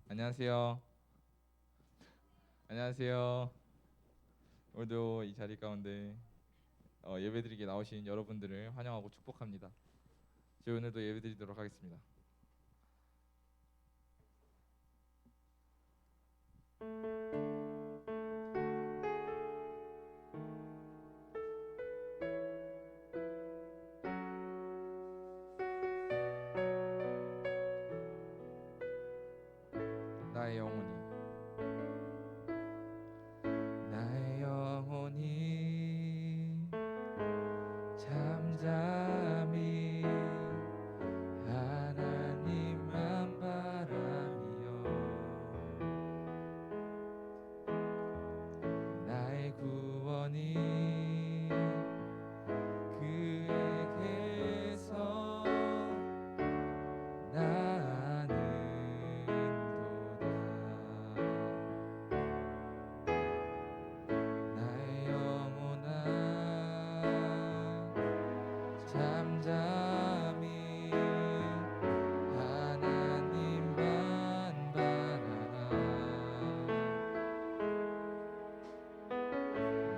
안녕하세요. 안녕하세요. 오늘도 이 자리 가운데 예배드리게 나오신 여러분들을 환영하고 축복합니다. 저희 오늘도 예배드리도록 하겠습니다. 나의 영혼이 나의 영혼이 잠잠히 하나님만 바라며 나의 구원이 그에게서 나는도다. 나의 영혼아 잠잠히 하나님만 바라라.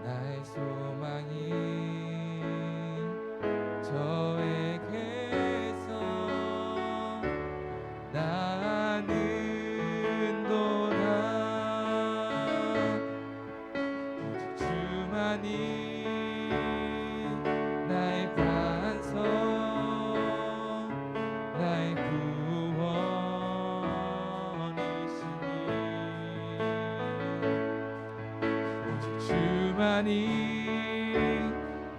나의 소망이 저에게서 나는도다. 오직 주만이 나의 반석 나의 구원이시니 오직 주만이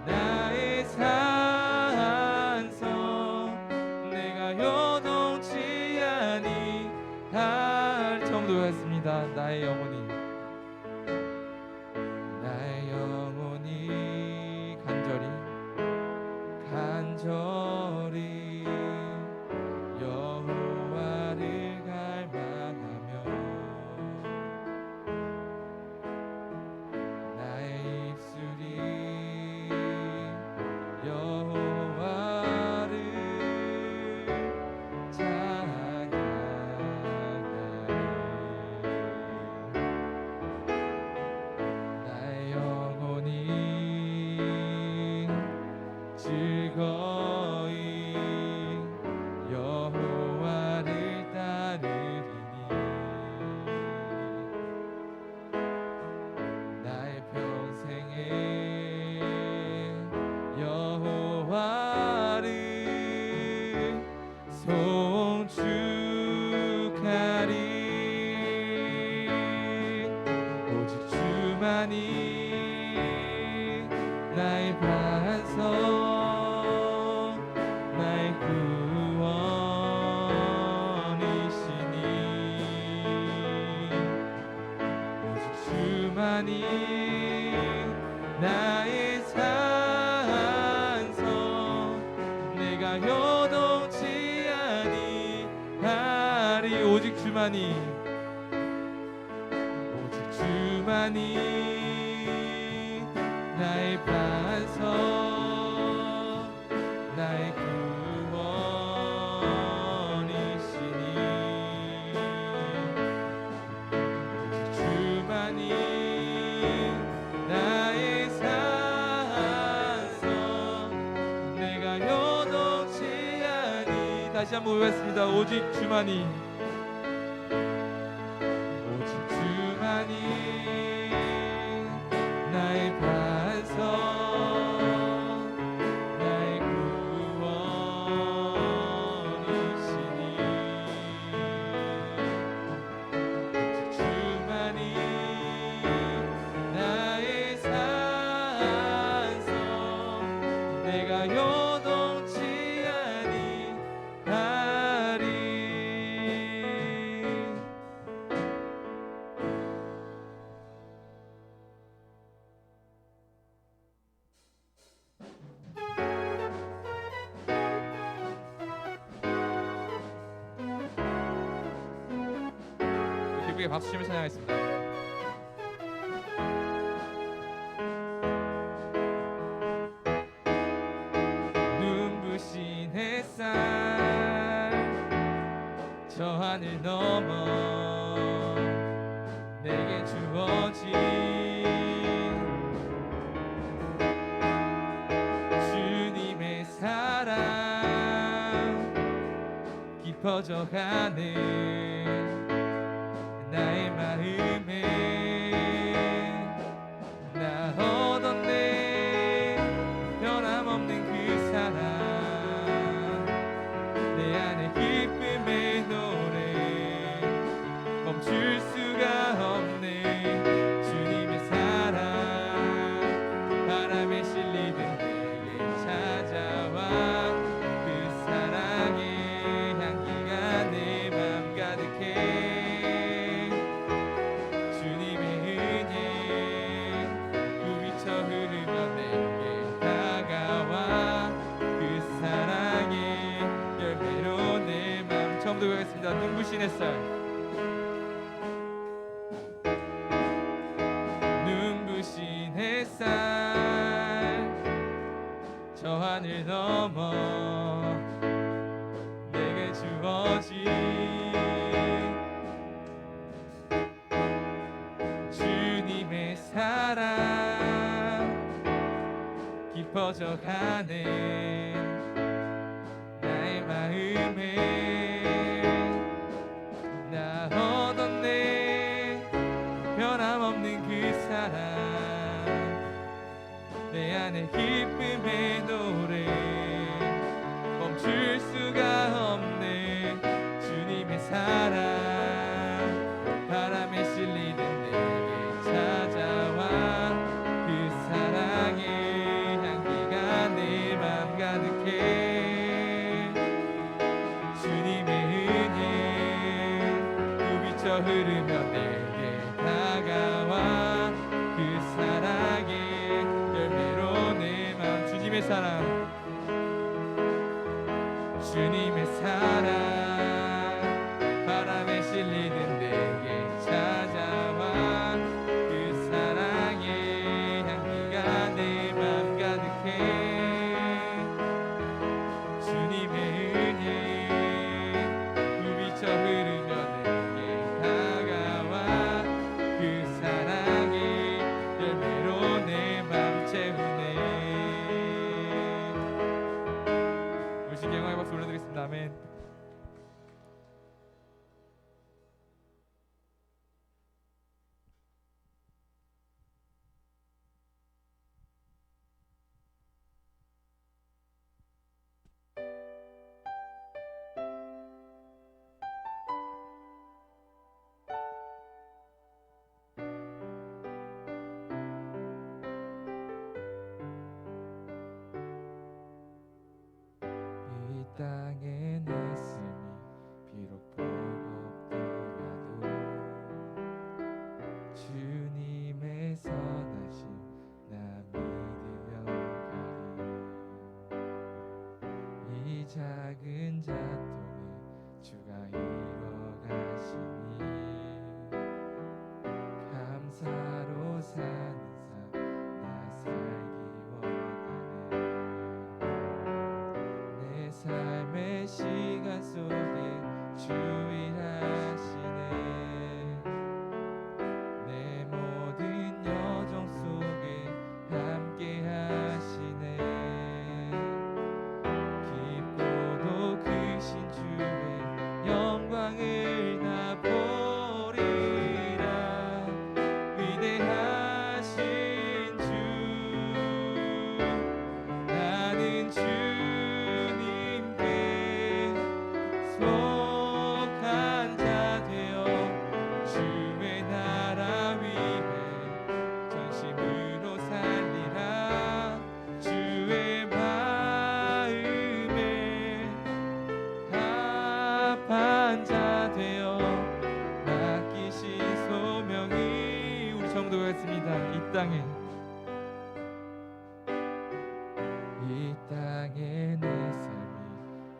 나의 산성 내가 요동치 아니할 정도였습니다. 나의 영혼이 간절히 여호와를 갈망하며 나의 입술이 여호와를 찬양하리. 나의 영혼이 즐거이 여호와를 따르리니 나의 평생에 여호와를 송축하리. 오직 주만이 나의 반석 나의 구원이시니 오직 주만이 나의 산성 내가 요동치 아니하리. 오직 주만이 나의 반석 나의 구원이시니 오직 주만이 나의 산성 내가 요동치 아니. 다시 한번 외쳤습니다. 오직 주만이 나의 반석 나의 구원이시니 오직 주만이 나의 산성 내가 요동치 아니하리. 기쁘게 박수 치며 찬양하겠습니다. 눈부신 햇살 저 하늘 넘어 깊어져가네 나의 마음에 나 얻었네 변함없는 그 사랑 내 안에 기쁨의 노래 멈출 수가 없네 주님의 사랑 바람에 실리듯 내게 찾아와 그 사랑의 향기가 내 맘 가득해 주님의 은혜 부비쳐 흐르며 내게 다가와 그 사랑의 열매로 내 맘 처음부터 가겠습니다. 눈부신 햇살 눈부신 햇살 저 하늘 넘어 내게 주어진 주님의 사랑 깊어져가네 나의 마음에 나 얻었네 변함없는 그 사랑 내 안에 기쁨의 노래 멈출 수가 없네 주님의 사랑 바람에 실리듯 내게 찾아와 그 사랑의 향기가 내 맘 가득해 주님의 은혜 부비쳐 흐르며 내게 다가와 그 사랑의 열매로 내 맘 주님의 사랑 주님의 사랑 바람에 실리듯 내게 찾아와 그 사랑의 향기가 내 맘 가득해 주님의 은혜 부비쳐 흐르며 내게 다가와 그 사랑의 열매로 내 맘 채우네 우리 주께 영광의 박수 올려드리겠습니다. 아멘. 이 땅에 내 삶이 비록 버겁더라도 주님의 선하심 나 믿으며 가리 이 작은 자통에 주가 이뤄가시니 감사로 사는 삶 나 살기 원하네 내 삶의 시간 속에 주 일하시네 내 모든 여정 속에 함께 하시네 깊고도 크신 주의 영광을 나 보리라 위대하신 주 나는 주님께 속한 자 되어 주의 나라 위해 전심으로 살리라 주의 마음에 합한 자 되어 맡기신 소명이 우리 정도였습니다. 이 땅에 내 삶이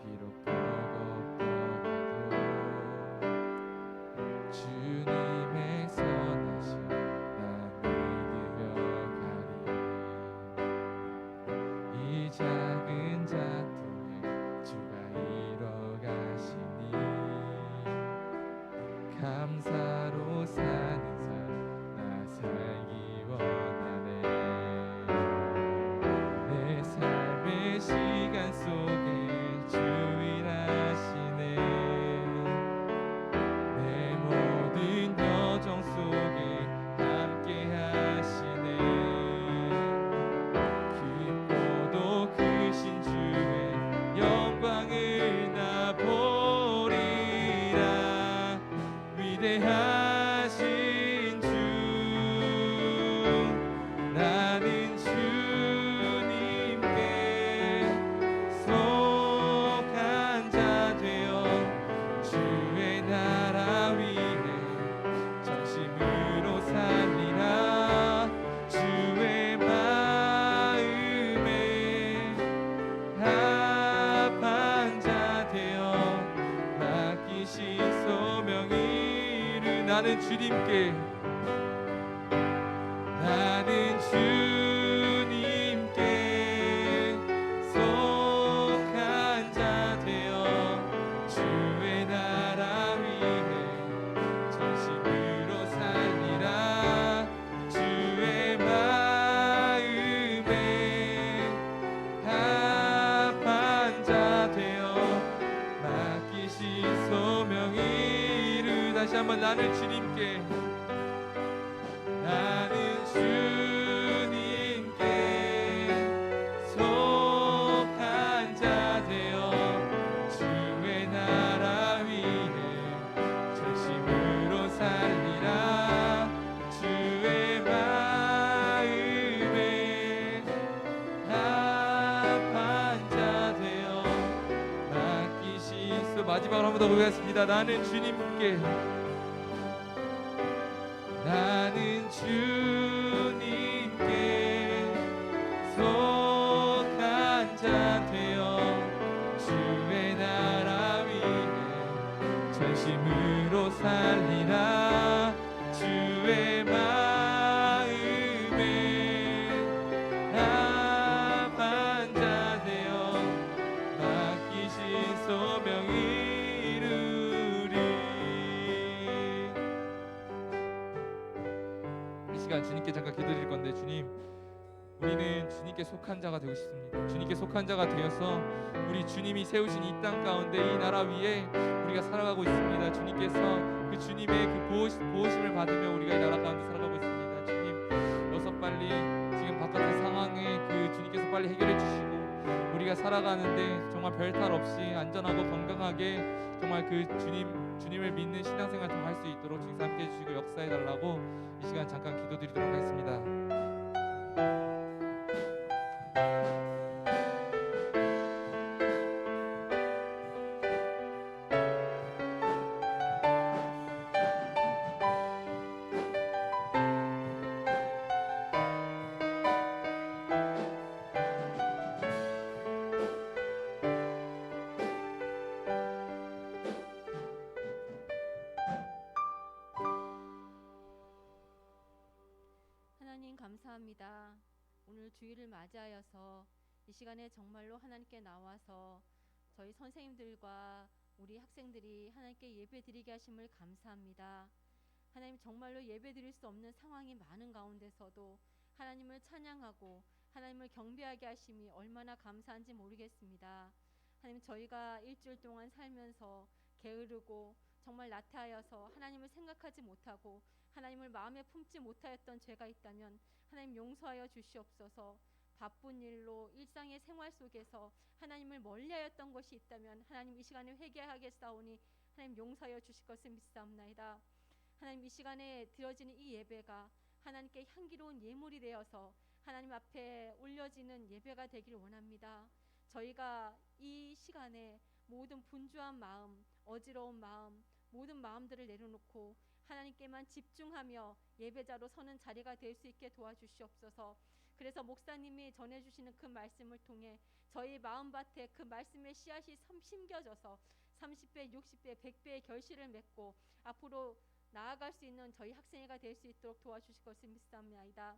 비록 버겁더라도 주님의 선하심 나 믿으며 가리 이 작은 자통에 주가 이뤄가시니 감사로 사는 삶 나 살기 원하네 내 삶의 시간 나는 주님께 속한 자 되어 주의 나라 위에 전심으로 살리라. 주의 마음에 합한 자 되어 맡기신 소명이 이루. 다시 한번 나는 주님께 속한 자 되어 주의 나라 위에 전심으로 살리라. 주의 마음에 합한 자 되어 맡기시소. 마지막으로 한 번 더 고백하겠습니다. 나는 주님께 속한 자 되어 주의 나라 위에 전심으로 살리라. 주의 마음에 합한 자 되어 맡기신 소명이 이루리. 이 시간 주님께 잠깐 기도드릴 건데, 주님, 우리는 주님께 속한 자가 되고 싶습니다. 주님께 속한 자가 되어서 우리 주님이 세우신 이 땅 가운데, 이 나라 위에 우리가 살아가고 있습니다. 주님께서 그 주님의 그 보호심을 받으며 우리가 이 나라 가운데 살아가고 있습니다. 주님, 어서 빨리 지금 바깥의 상황에 그 주님께서 빨리 해결해 주시고 우리가 살아가는데 정말 별탈 없이 안전하고 건강하게 정말 그 주님을 믿는 신앙생활 더 할 수 있도록 주님께서 함께 해주시고 역사해 달라고 이 시간 잠깐 기도드리도록 하겠습니다. 하나님 감사합니다. 오늘 주일을 맞이하여서 이 시간에 정말로 하나님께 나와서 저희 선생님들과 우리 학생들이 하나님께 예배드리게 하심을 감사합니다. 하나님, 정말로 예배드릴 수 없는 상황이 많은 가운데서도 하나님을 찬양하고 하나님을 경배하게 하심이 얼마나 감사한지 모르겠습니다. 하나님, 저희가 일주일 동안 살면서 게으르고 정말 나태하여서 하나님을 생각하지 못하고 하나님을 마음에 품지 못하였던 죄가 있다면 하나님 용서하여 주시옵소서. 바쁜 일로 일상의 생활 속에서 하나님을 멀리하였던 것이 있다면 하나님 이 시간에 회개하겠사오니 하나님 용서하여 주실 것을 믿사옵나이다. 하나님, 이 시간에 드려지는 이 예배가 하나님께 향기로운 예물이 되어서 하나님 앞에 올려지는 예배가 되길 원합니다. 저희가 이 시간에 모든 분주한 마음, 어지러운 마음, 모든 마음들을 내려놓고 하나님께만 집중하며 예배자로 서는 자리가 될 수 있게 도와주시옵소서. 그래서 목사님이 전해주시는 그 말씀을 통해 저희 마음밭에 그 말씀의 씨앗이 심겨져서 30배, 60배, 100배의 결실을 맺고 앞으로 나아갈 수 있는 저희 학생회가 될 수 있도록 도와주실 것을 믿사옵나이다.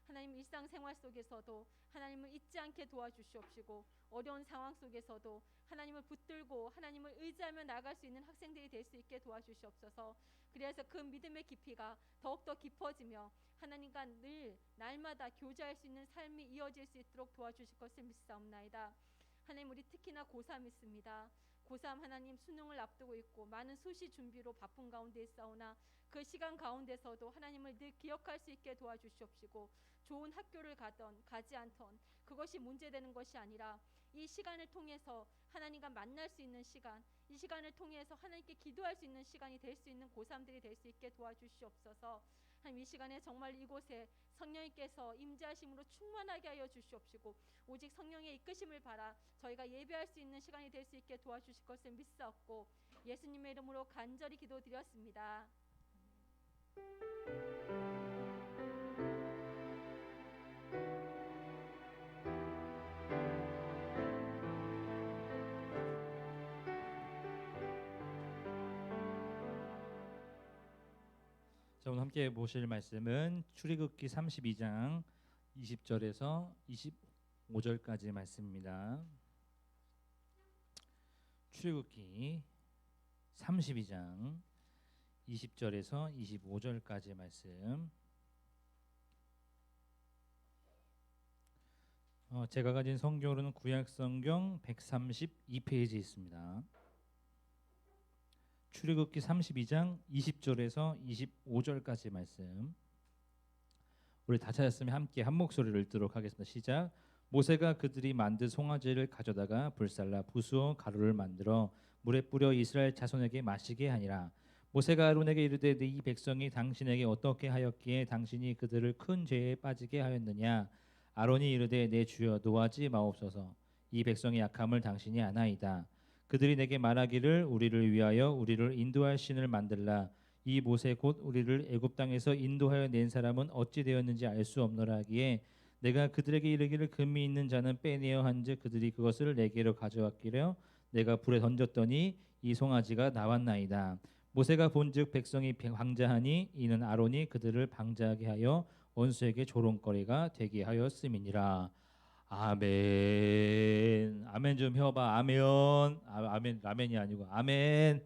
하나님, 일상생활 속에서도 하나님을 잊지 않게 도와주시옵시고 어려운 상황 속에서도 하나님을 붙들고 하나님을 의지하며 나아갈 수 있는 학생들이 될 수 있게 도와주시옵소서. 그래서 그 믿음의 깊이가 더욱더 깊어지며 하나님과 늘 날마다 교제할 수 있는 삶이 이어질 수 있도록 도와주실 것을 믿사옵나이다. 하나님, 우리 특히나 고3 있습니다. 고3 하나님 수능을 앞두고 있고 많은 수시 준비로 바쁜 가운데 있사오나 그 시간 가운데서도 하나님을 늘 기억할 수 있게 도와주시옵시고 좋은 학교를 가던 가지 않던 그것이 문제되는 것이 아니라 이 시간을 통해서 하나님과 만날 수 있는 시간, 이 시간을 통해서 하나님께 기도할 수 있는 시간이 될 수 있는 고3들이 될 수 있게 도와주시옵소서. 하나님, 이 시간에 정말 이곳에 성령님께서 임재하심으로 충만하게 하여 주시옵시고 오직 성령의 이끄심을 바라 저희가 예배할 수 있는 시간이 될 수 있게 도와주실 것을 믿사옵고 예수님의 이름으로 간절히 기도드렸습니다. 자, 오늘 함께 보실 말씀은 출애굽기 32장 20절에서 25절까지 말씀입니다. 출애굽기 32장 20절에서 25절까지 말씀. 제가 가진 성경으로는 구약성경 132페이지 있습니다. 출애굽기 32장 20절에서 25절까지 말씀. 우리 다 찾았으면 함께 한 목소리를 읽도록 하겠습니다. 시작. 모세가 그들이 만든 송아지를 가져다가 불살라 부수어 가루를 만들어 물에 뿌려 이스라엘 자손에게 마시게 하니라. 모세가 아론에게 이르되 이 백성이 당신에게 어떻게 하였기에 당신이 그들을 큰 죄에 빠지게 하였느냐. 아론이 이르되 내 주여 노하지 마옵소서. 이 백성의 약함을 당신이 아나이다. 그들이 내게 말하기를 우리를 위하여 우리를 인도할 신을 만들라. 이 모세 곧 우리를 애굽 땅에서 인도하여 낸 사람은 어찌 되었는지 알 수 없노라 하기에 내가 그들에게 이르기를 금이 있는 자는 빼내어 한즉 그들이 그것을 내게로 가져왔기려 내가 불에 던졌더니 이 송아지가 나왔나이다. 모세가 본즉 백성이 방자하니 이는 아론이 그들을 방자하게 하여 원수에게 조롱거리가 되게 하였음이니라. 아멘. 아멘 좀 해봐. 아멘. 아멘. 라멘이 아니고 아멘.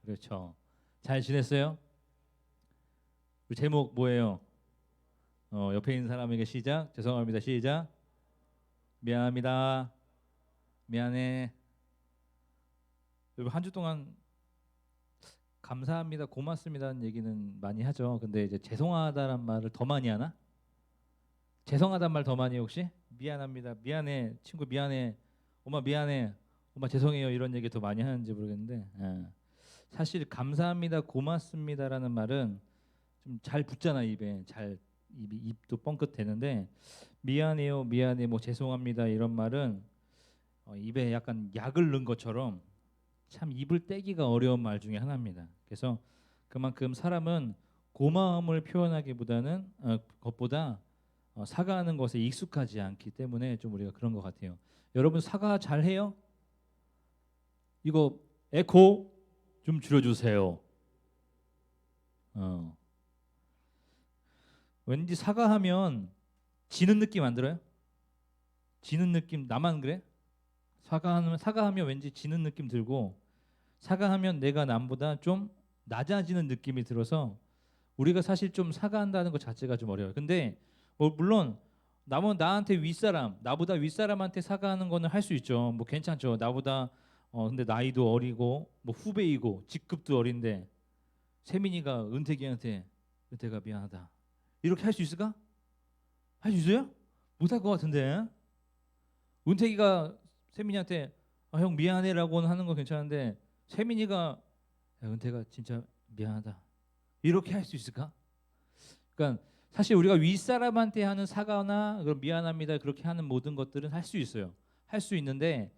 그렇죠. 잘 지냈어요? 우리 제목 뭐예요? 옆에 있는 사람에게 시작. 죄송합니다. 시작. 미안합니다. 미안해. 여러분 한 주 동안 감사합니다, 고맙습니다는 얘기는 많이 하죠. 근데 이제 죄송하다란 말을 더 많이 하나? 죄송하단 말 더 많이 해요, 혹시? 미안합니다. 미안해. 친구 미안해. 엄마 미안해. 엄마 죄송해요. 이런 얘기 더 많이 하는지 모르겠는데 사실 감사합니다, 고맙습니다라는 말은 좀 잘 붙잖아 입에. 잘 입도 뻥끗 되는데 미안해요, 미안해, 뭐 죄송합니다 이런 말은 입에 약간 약을 넣은 것처럼 참 입을 떼기가 어려운 말 중에 하나입니다. 그래서 그만큼 사람은 고마움을 표현하기보다는 것보다 사과하는 것에 익숙하지 않기 때문에 좀 우리가 그런 것 같아요. 여러분 사과 잘 해요? 이거 에코 좀 줄여주세요. 왠지 사과하면 지는 느낌 안 들어요? 지는 느낌 나만 그래? 사과하면 왠지 지는 느낌 들고 사과하면 내가 남보다 좀 낮아지는 느낌이 들어서 우리가 사실 좀 사과한다는 것 자체가 좀 어려워요. 근데 뭐 물론 나한테 윗사람, 나보다 윗사람한테 사과하는 거는 할 수 있죠. 뭐 괜찮죠. 나보다 근데 나이도 어리고 뭐 후배이고 직급도 어린데 세민이가 은택이한테 은택아 미안하다 이렇게 할 수 있을까? 할 수 있어요? 못할 것 같은데. 은택이가 세민이한테 형 미안해라고는 하는 건 괜찮은데 세민이가 은택아 진짜 미안하다 이렇게 할 수 있을까? 그러니까 사실 우리가 윗사람한테 하는 사과나 그런 미안합니다 그렇게 하는 모든 것들은 할 수 있어요. 할 수 있는데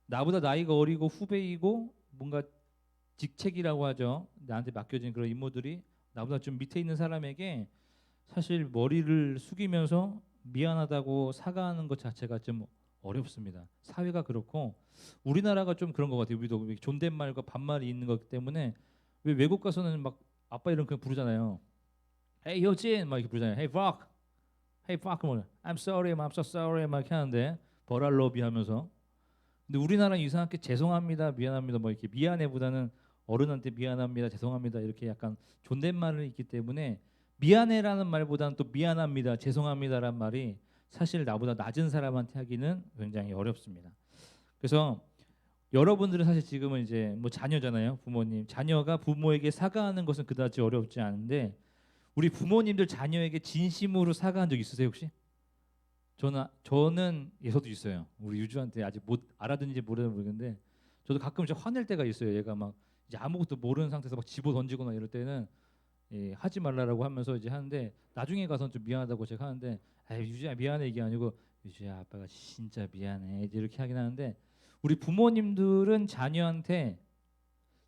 나보다 나이가 어리고 후배이고 뭔가 직책이라고 하죠. 나한테 맡겨진 그런 임무들이 나보다 좀 밑에 있는 사람에게 사실 머리를 숙이면서 미안하다고 사과하는 것 자체가 좀 어렵습니다. 사회가 그렇고 우리나라가 좀 그런 것 같아요. 우리도 존댓말과 반말이 있는 것 때문에 왜 외국 가서는 막 아빠 이름 그냥 부르잖아요. Hey 효진 막 이렇게 부르잖아요. Hey fuck, Hey fuck 뭐 I'm sorry, I'm so sorry 막 이렇게 하는데 버랄로비 하면서. 근데 우리나라는 이상하게 죄송합니다, 미안합니다 뭐 이렇게 미안해보다는 어른한테 미안합니다, 죄송합니다 이렇게 약간 존댓말이 있기 때문에 미안해라는 말보다는 또 미안합니다, 죄송합니다라는 말이 사실 나보다 낮은 사람한테 하기는 굉장히 어렵습니다. 그래서 여러분들은 사실 지금은 이제 뭐 자녀잖아요. 부모님. 자녀가 부모에게 사과하는 것은 그다지 어렵지 않은데 우리 부모님들 자녀에게 진심으로 사과한 적 있으세요 혹시? 저는 저도 있어요. 우리 유주한테 아직 못 알아듣는지 모르겠는데 저도 가끔 좀 화낼 때가 있어요. 얘가 막 이제 아무것도 모르는 상태에서 막 집어 던지거나 이럴 때는 하지 말라라고 하면서 이제 하는데 나중에 가서는 좀 미안하다고 제가 하는데 유주야 미안해 이게 아니고 유주야 아빠가 진짜 미안해 이렇게 하긴 하는데 우리 부모님들은 자녀한테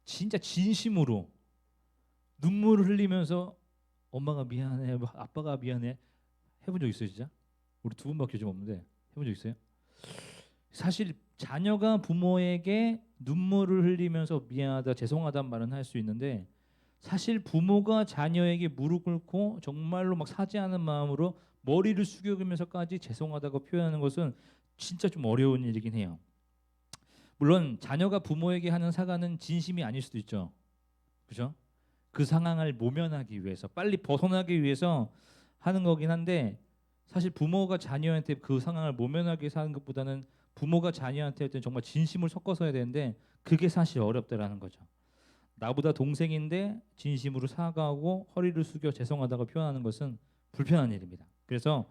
진짜 진심으로 눈물을 흘리면서 엄마가 미안해 아빠가 미안해 해본 적 있어요 진짜? 우리 두 분밖에 좀 없는데 해본 적 있어요? 사실 자녀가 부모에게 눈물을 흘리면서 미안하다 죄송하다는 말은 할 수 있는데 사실 부모가 자녀에게 무릎 꿇고 정말로 막 사죄하는 마음으로 머리를 숙여가면서까지 죄송하다고 표현하는 것은 진짜 좀 어려운 일이긴 해요. 물론 자녀가 부모에게 하는 사과는 진심이 아닐 수도 있죠. 그죠? 그 상황을 모면하기 위해서 빨리 벗어나기 위해서 하는 거긴 한데 사실 부모가 자녀한테 그 상황을 모면하기 위해서 하는 것보다는 부모가 자녀한테 할 때는 정말 진심을 섞어서 해야 되는데 그게 사실 어렵다라는 거죠. 나보다 동생인데 진심으로 사과하고 허리를 숙여 죄송하다고 표현하는 것은 불편한 일입니다. 그래서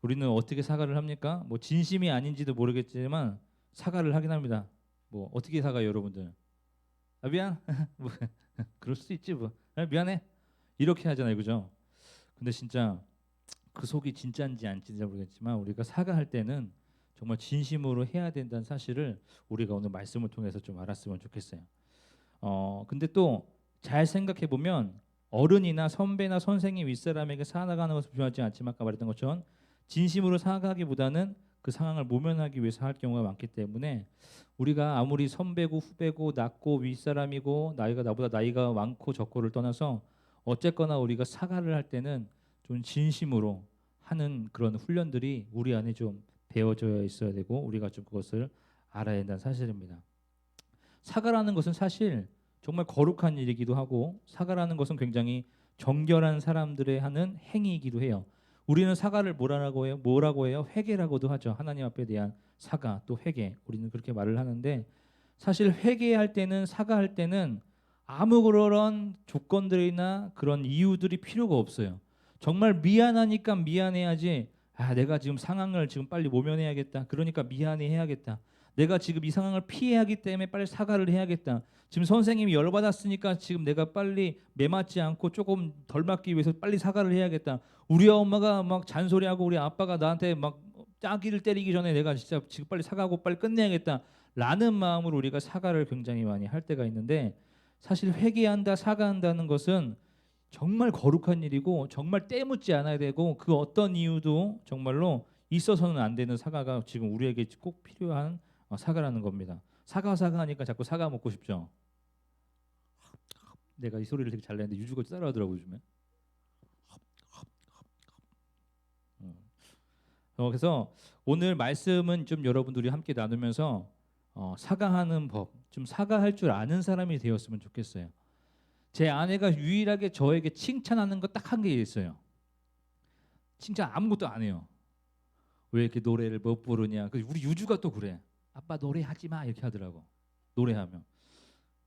우리는 어떻게 사과를 합니까? 뭐 진심이 아닌지도 모르겠지만 사과를 하긴 합니다. 뭐 어떻게 사과해요, 여러분들? 아, 미안. 뭐 그럴 수 있지 뭐. 아, 미안해. 이렇게 하잖아요, 그죠? 근데 진짜 그 속이 진짜인지 아닌지 모르겠지만 우리가 사과할 때는 정말 진심으로 해야 된다는 사실을 우리가 오늘 말씀을 통해서 좀 알았으면 좋겠어요. 근데 또 잘 생각해 보면 어른이나 선배나 선생님 윗사람에게 사과하는 것을 표현하지 않지만 아까 말했던 것처럼 진심으로 사과하기보다는 그 상황을 모면하기 위해서 할 경우가 많기 때문에 우리가 아무리 선배고 후배고 낮고 윗사람이고 나보다 나이가 많고 적고를 떠나서 어쨌거나 우리가 사과를 할 때는 좀 진심으로 하는 그런 훈련들이 우리 안에 좀 배워져 있어야 되고 우리가 좀 그것을 알아야 된다는 사실입니다. 사과라는 것은 사실 정말 거룩한 일이기도 하고 사과라는 것은 굉장히 정결한 사람들의 하는 행위이기도 해요. 우리는 사과를 뭐라고 해요? 뭐라고 해요? 회개라고도 하죠. 하나님 앞에 대한 사과 또 회개. 우리는 그렇게 말을 하는데 사실 회개할 때는 사과할 때는 아무런 조건들이나 그런 이유들이 필요가 없어요. 정말 미안하니까 미안해야지. 아, 내가 지금 상황을 지금 빨리 모면해야겠다. 그러니까 미안해 해야겠다. 내가 지금 이 상황을 피해야 하기 때문에 빨리 사과를 해야겠다. 지금 선생님이 열받았으니까 지금 내가 빨리 매맞지 않고 조금 덜 맞기 위해서 빨리 사과를 해야겠다. 우리 엄마가 막 잔소리하고 우리 아빠가 나한테 막 짜기를 때리기 전에 내가 진짜 지금 빨리 사과하고 빨리 끝내야겠다. 라는 마음으로 우리가 사과를 굉장히 많이 할 때가 있는데 사실 회개한다, 사과한다는 것은 정말 거룩한 일이고 정말 때묻지 않아야 되고 그 어떤 이유도 정말로 있어서는 안 되는 사과가 지금 우리에게 꼭 필요한 사과라는 겁니다. 사과하니까 자꾸 사과 먹고 싶죠. 내가 이 소리를 되게 잘 내는데 유주가 따라하더라고요 요즘에. 그래서 오늘 말씀은 좀 여러분들이 함께 나누면서 사과하는 법, 좀 사과할 줄 아는 사람이 되었으면 좋겠어요. 제 아내가 유일하게 저에게 칭찬하는 거 딱 한 개 있어요. 칭찬 아무것도 안 해요. 왜 이렇게 노래를 못 부르냐. 우리 유주가 또 그래. 아빠 노래하지 마 이렇게 하더라고. 노래하면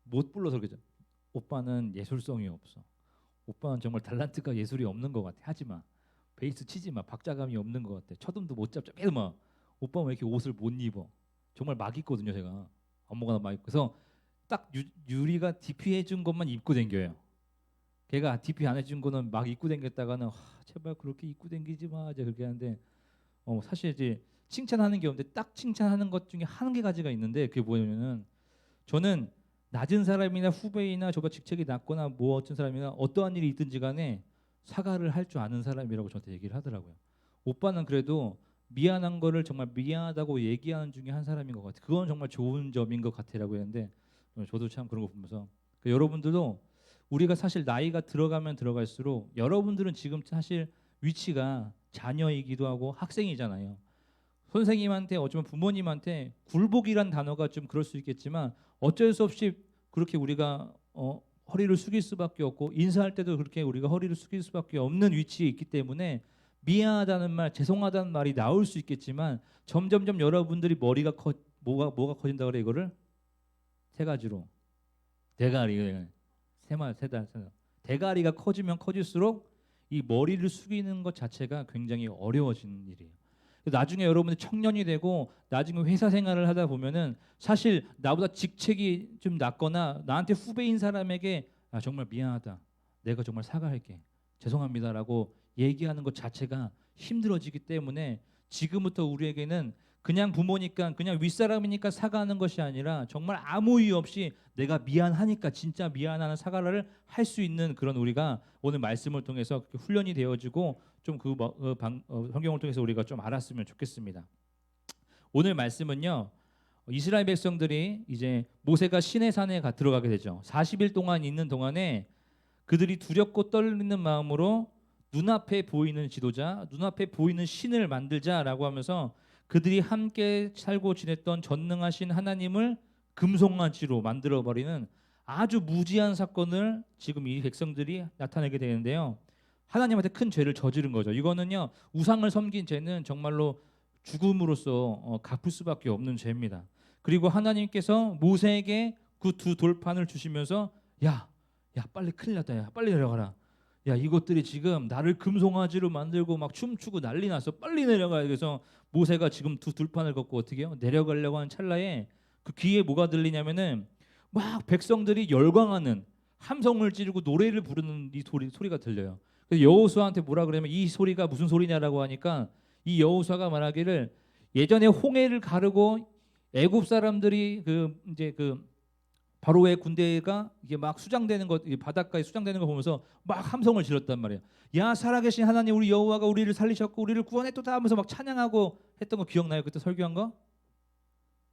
못 불러서 그러죠. 오빠는 예술성이 없어. 오빠는 정말 탤런트가 예술이 없는 것 같아. 하지 마. 베이스 치지 마. 박자감이 없는 것 같아. 쳐듬도 못 잡죠. 계속 막 오빠 왜 이렇게 옷을 못 입어. 정말 막 입거든요 제가. 아무거나 막 입고. 그래서 딱 유리가 DP 해준 것만 입고 댕겨요. 걔가 DP 안 해준 거는 막 입고 댕겼다가는 제발 그렇게 입고 댕기지 마 이제 그렇게 하는데 사실 이제 칭찬하는 게 없는데 딱 칭찬하는 것 중에 한 개 가지가 있는데 그게 뭐냐면은 저는 낮은 사람이나 후배이나 저보다 직책이 낮거나 뭐 어떤 사람이나 어떠한 일이 있든지 간에 사과를 할 줄 아는 사람이라고 저한테 얘기를 하더라고요. 오빠는 그래도 미안한 거를 정말 미안하다고 얘기하는 중에 한 사람인 것 같아. 그건 정말 좋은 점인 것 같아라고 했는데 저도 참 그런 거 보면서 여러분들도 우리가 사실 나이가 들어가면 들어갈수록 여러분들은 지금 사실 위치가 자녀이기도 하고 학생이잖아요. 선생님한테 어쩌면 부모님한테 굴복이란 단어가 좀 그럴 수 있겠지만 어쩔 수 없이 그렇게 우리가 허리를 숙일 수밖에 없고 인사할 때도 그렇게 우리가 허리를 숙일 수밖에 없는 위치에 있기 때문에 미안하다는 말, 죄송하다는 말이 나올 수 있겠지만 점점점 여러분들이 머리가 뭐가 커진다 그래 이거를 세 가지로 대가리 세다 대가리가 커지면 커질수록 이 머리를 숙이는 것 자체가 굉장히 어려워지는 일이에요. 나중에 여러분이 청년이 되고 나중에 회사 생활을 하다 보면은 사실 나보다 직책이 좀 낮거나 나한테 후배인 사람에게 정말 미안하다. 내가 정말 사과할게. 죄송합니다라고 얘기하는 것 자체가 힘들어지기 때문에 지금부터 우리에게는 그냥 부모니까 그냥 윗사람이니까 사과하는 것이 아니라 정말 아무 이유 없이 내가 미안하니까 진짜 미안하는 사과를 할 수 있는 그런 우리가 오늘 말씀을 통해서 훈련이 되어지고 좀 성경을 통해서 우리가 좀 알았으면 좋겠습니다. 오늘 말씀은요. 이스라엘 백성들이 이제 모세가 시내산에 들어가게 되죠. 40일 동안 있는 동안에 그들이 두렵고 떨리는 마음으로 눈앞에 보이는 지도자, 눈앞에 보이는 신을 만들자라고 하면서 그들이 함께 살고 지냈던 전능하신 하나님을 금송아지로 만들어버리는 아주 무지한 사건을 지금 이 백성들이 나타내게 되는데요. 하나님한테 큰 죄를 저지른 거죠. 이거는요, 우상을 섬긴 죄는 정말로 죽음으로써 갚을 수밖에 없는 죄입니다. 그리고 하나님께서 모세에게 그 두 돌판을 주시면서 야 빨리 큰일 났다. 야 빨리 내려가라. 야 이것들이 지금 나를 금송아지로 만들고 막 춤추고 난리 났어. 빨리 내려가. 그래서 모세가 지금 두 돌판을 걷고 어떻게 해요? 내려가려고 하는 찰나에 그 귀에 뭐가 들리냐면은 막 백성들이 열광하는 함성을 지르고 노래를 부르는 이 소리가 들려요. 그래서 여호수아한테 뭐라 그러냐면 이 소리가 무슨 소리냐라고 하니까 이 여호수아가 말하기를 예전에 홍해를 가르고 애굽 사람들이 이제 바로의 군대가 이게 막 수장되는 것, 바닷가에 수장되는 거 보면서 막 함성을 질렀단 말이에요. 야 살아계신 하나님 우리 여호와가 우리를 살리셨고 우리를 구원했도다 하면서 막 찬양하고 했던 거 기억나요? 그때 설교한 거?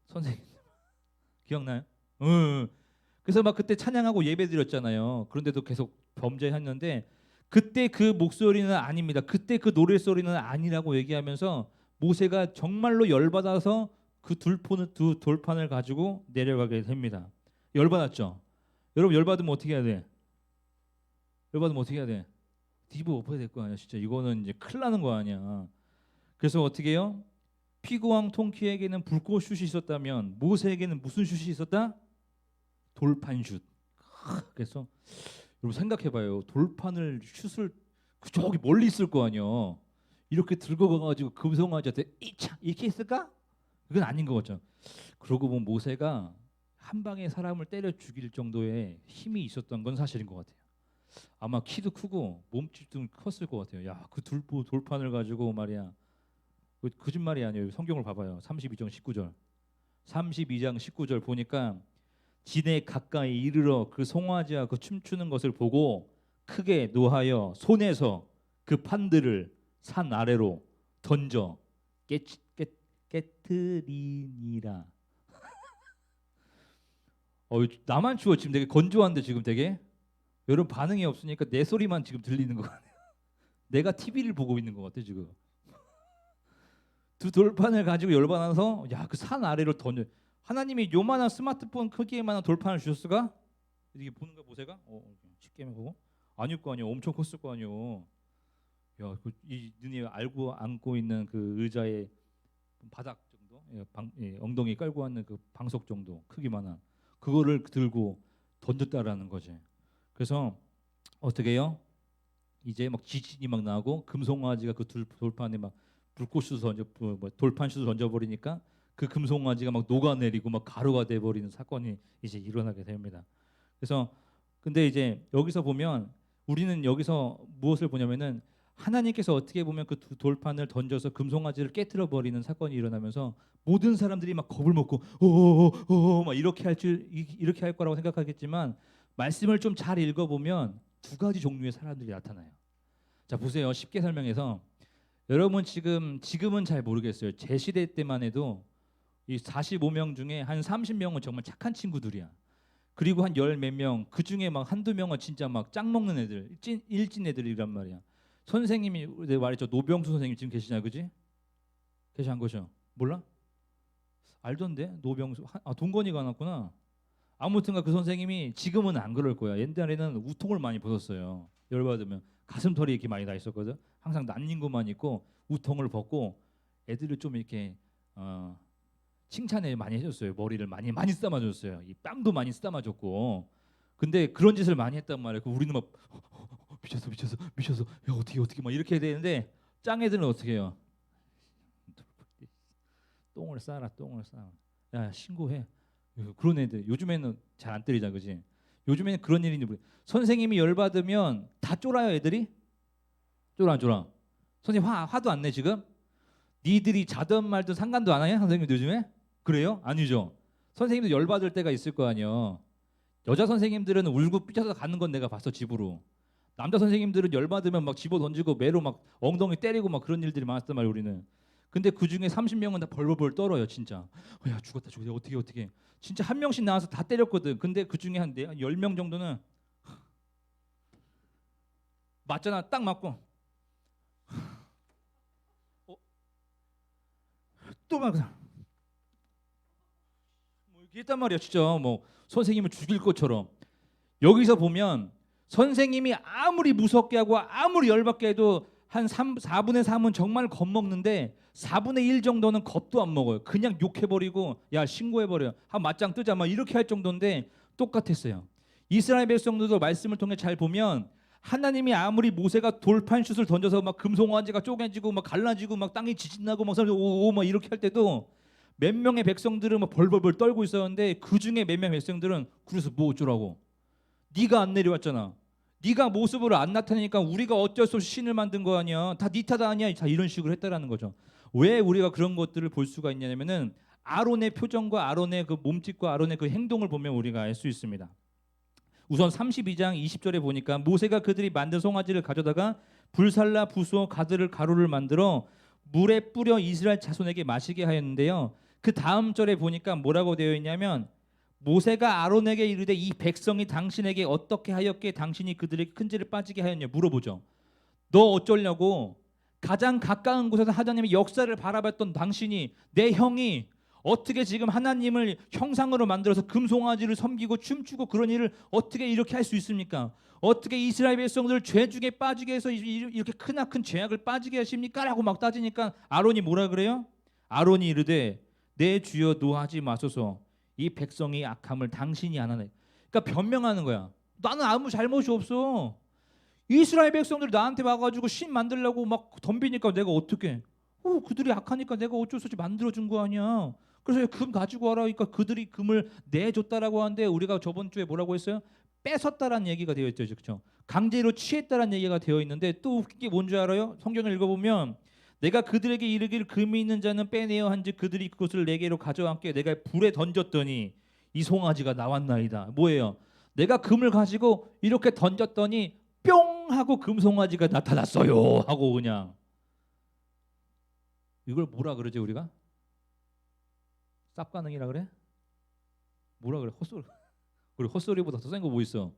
선생님 기억나요? 응. 그래서 막 그때 찬양하고 예배 드렸잖아요. 그런데도 계속 범죄했는데 그때 그 목소리는 아닙니다. 그때 그 노래소리는 아니라고 얘기하면서 모세가 정말로 열받아서 그 두 돌판을 가지고 내려가게 됩니다. 열받았죠. 여러분 열받으면 어떻게 해야 돼? 열받으면 어떻게 해야 돼? 뒤집어 엎어야 될 거 아니야. 진짜 이거는 이제 큰일 나는 거 아니야. 그래서 어떻게 해요? 피고왕 통키에게는 불꽃 슛이 있었다면 모세에게는 무슨 슛이 있었다? 돌판 슛. 그래서 여러분 생각해봐요. 돌판을 슛을 저기 멀리 있을 거 아니야. 이렇게 들고 가가지고 금송아지한테 이차 이렇게 했을까? 그건 아닌 거 같죠. 그러고 보면 모세가 한 방에 사람을 때려 죽일 정도의 힘이 있었던 건 사실인 것 같아요. 아마 키도 크고 몸집도 컸을 것 같아요. 야, 그 돌판을 가지고 말이야. 거짓말이 아니에요. 성경을 봐봐요. 32장 19절. 32장 19절 보니까 진에 가까이 이르러 그 송아지와 그 춤추는 것을 보고 크게 노하여 손에서 그 판들을 산 아래로 던져 깨뜨리니라. 나만 추워 지금 되게 건조한데 지금 되게 여러분 반응이 없으니까 내 소리만 지금 들리는 거 같아요. 내가 TV를 보고 있는 것 같아 지금. 두 돌판을 가지고 열받아서 야 그 산 아래로 던져. 하나님이 요만한 스마트폰 크기에만한 돌판을 주셨을까? 이게 보는 거 모세가? 쉽게 보고 아닐 거 아니야. 엄청 컸을 거 아니요. 야, 이 눈이 알고 안고 있는 그 의자의 바닥 정도, 엉덩이 깔고 앉는 그 방석 정도 크기만한 그거를 들고 던졌다라는 거지. 그래서 어떻게 해요? 이제 막 지진이 막 나고 금송아지가 그 돌판에 막 불꽃슛을 던져 돌판슛을 던져버리니까 그 금송아지가 막 녹아내리고 막 가루가 돼버리는 사건이 이제 일어나게 됩니다. 그래서 근데 이제 여기서 보면 우리는 여기서 무엇을 보냐면은 하나님께서 어떻게 보면 그 두 돌판을 던져서 금송아지를 깨트려 버리는 사건이 일어나면서 모든 사람들이 막 겁을 먹고 막 이렇게 할 거라고 생각하겠지만 말씀을 좀 잘 읽어보면 두 가지 종류의 사람들이 나타나요. 자 보세요. 쉽게 설명해서 여러분 지금은 잘 모르겠어요. 제 시대 때만 해도 이 45명 중에 한 30명은 정말 착한 친구들이야. 그리고 한 열 몇 명 그 중에 막 한두 명은 진짜 막 짱 먹는 애들, 일진 애들이란 말이야. 선생님이 내가 말했죠. 노병수 선생님 지금 계시냐, 그지? 계시한 거죠? 몰라? 알던데 노병수. 동건이가 안 왔구나. 아무튼가 그 선생님이 지금은 안 그럴 거야. 옛날에는 우통을 많이 벗었어요. 열받으면 가슴털이 이렇게 많이 나 있었거든. 항상 낯닝구만 있고 우통을 벗고 애들을 좀 이렇게 칭찬을 많이 해줬어요. 머리를 많이 쓰다마줬어요. 이 뺨도 많이 쓰다마줬고. 근데 그런 짓을 많이 했단 말이에요. 우리는 막 미쳤어. 야 어떻게 막 이렇게 해야 되는데 짱 애들은 어떻게 해요? 똥을 싸라. 야 신고해. 그런 애들 요즘에는 잘 안 때리자, 그지? 요즘에는 그런 일이 있는데 선생님이 열받으면 다 쫄아요, 애들이? 쫄아. 선생님 화도 안 내 지금? 니들이 자든 말든 상관도 안 하냐, 선생님들 요즘에? 그래요? 아니죠. 선생님도 열받을 때가 있을 거 아니에요. 여자 선생님들은 울고 삐쳐서 가는 건 내가 봤어, 집으로. 남자 선생님들은 열받으면 막 집어 던지고 매로 막 엉덩이 때리고 막 그런 일들이 많았단 말이에요, 우리는. 근데 그 중에 30명은 다 벌벌 떨어요, 진짜. 야 죽었다. 어떻게. 진짜 한 명씩 나와서 다 때렸거든. 근데 그 중에 한 10명 정도는 맞잖아. 딱 맞고 또 막 뭐 이렇게 했단 말이야. 진짜 뭐 선생님을 죽일 것처럼. 여기서 보면 선생님이 아무리 무섭게 하고 아무리 열받게 해도 한 4분의 3은 정말 겁먹는데 4분의 1 정도는 겁도 안 먹어요. 그냥 욕해버리고 야 신고해버려. 한 맞짱 뜨자 막 이렇게 할 정도인데 똑같았어요. 이스라엘 백성들도 말씀을 통해 잘 보면 하나님이 아무리 모세가 돌판슛을 던져서 막 금송아지가 쪼개지고 막 갈라지고 막 땅이 지진나고 막 사람들 오오 막 이렇게 할 때도 몇 명의 백성들은 막 벌벌벌 떨고 있었는데 그 중에 몇 명의 백성들은 그래서 뭐 어쩌라고? 네가 안 내려왔잖아. 네가 모습으로 안 나타내니까 우리가 어쩔 수 없이 신을 만든 거 아니야. 다 네 탓 아니야. 다 이런 식으로 했다라는 거죠. 왜 우리가 그런 것들을 볼 수가 있냐면은 아론의 표정과 아론의 그 몸짓과 아론의 그 행동을 보면 우리가 알 수 있습니다. 우선 32장 20절에 보니까 모세가 그들이 만든 송아지를 가져다가 불살라 부수어 가루를 만들어 물에 뿌려 이스라엘 자손에게 마시게 하였는데요. 그 다음 절에 보니까 뭐라고 되어 있냐면 모세가 아론에게 이르되 이 백성이 당신에게 어떻게 하였기에 당신이 그들에게 큰죄를 빠지게 하였냐 물어보죠. 너 어쩌려고? 가장 가까운 곳에서 하나님의 역사를 바라봤던 당신이 내 형이 어떻게 지금 하나님을 형상으로 만들어서 금송아지를 섬기고 춤추고 그런 일을 어떻게 이렇게 할 수 있습니까? 어떻게 이스라엘 백성들을 죄 중에 빠지게 해서 이렇게 크나큰 죄악을 빠지게 하십니까? 라고 막 따지니까 아론이 뭐라 그래요? 아론이 이르되 내 주여 노하지 마소서 이 백성이 악함을 당신이 안 하네. 그러니까 변명하는 거야. 나는 아무 잘못이 없어. 이스라엘 백성들이 나한테 와가지고 신 만들려고 막 덤비니까 내가 어떻게? 그들이 악하니까 내가 어쩔 수 없이 만들어준 거 아니야. 그래서 금 가지고 와라. 그러니까 그들이 금을 내줬다라고 하는데 우리가 저번 주에 뭐라고 했어요? 뺏었다라는 얘기가 되어 있죠, 그렇죠? 강제로 취했다라는 얘기가 되어 있는데 또 웃긴 게 뭔지 알아요? 성경을 읽어보면 내가 그들에게 이르기를 금이 있는 자는 빼내어 한즉 그들이 그것을 내게로 가져왔기에 내가 불에 던졌더니 이 송아지가 나왔나이다. 뭐예요? 내가 금을 가지고 이렇게 던졌더니 뿅 하고 금송아지가 나타났어요 하고 그냥 이걸 뭐라 그러지 우리가? 쌉가능이라 그래? 뭐라 그래? 헛소리. 우리 헛소리보다 더 센 거 뭐 있어?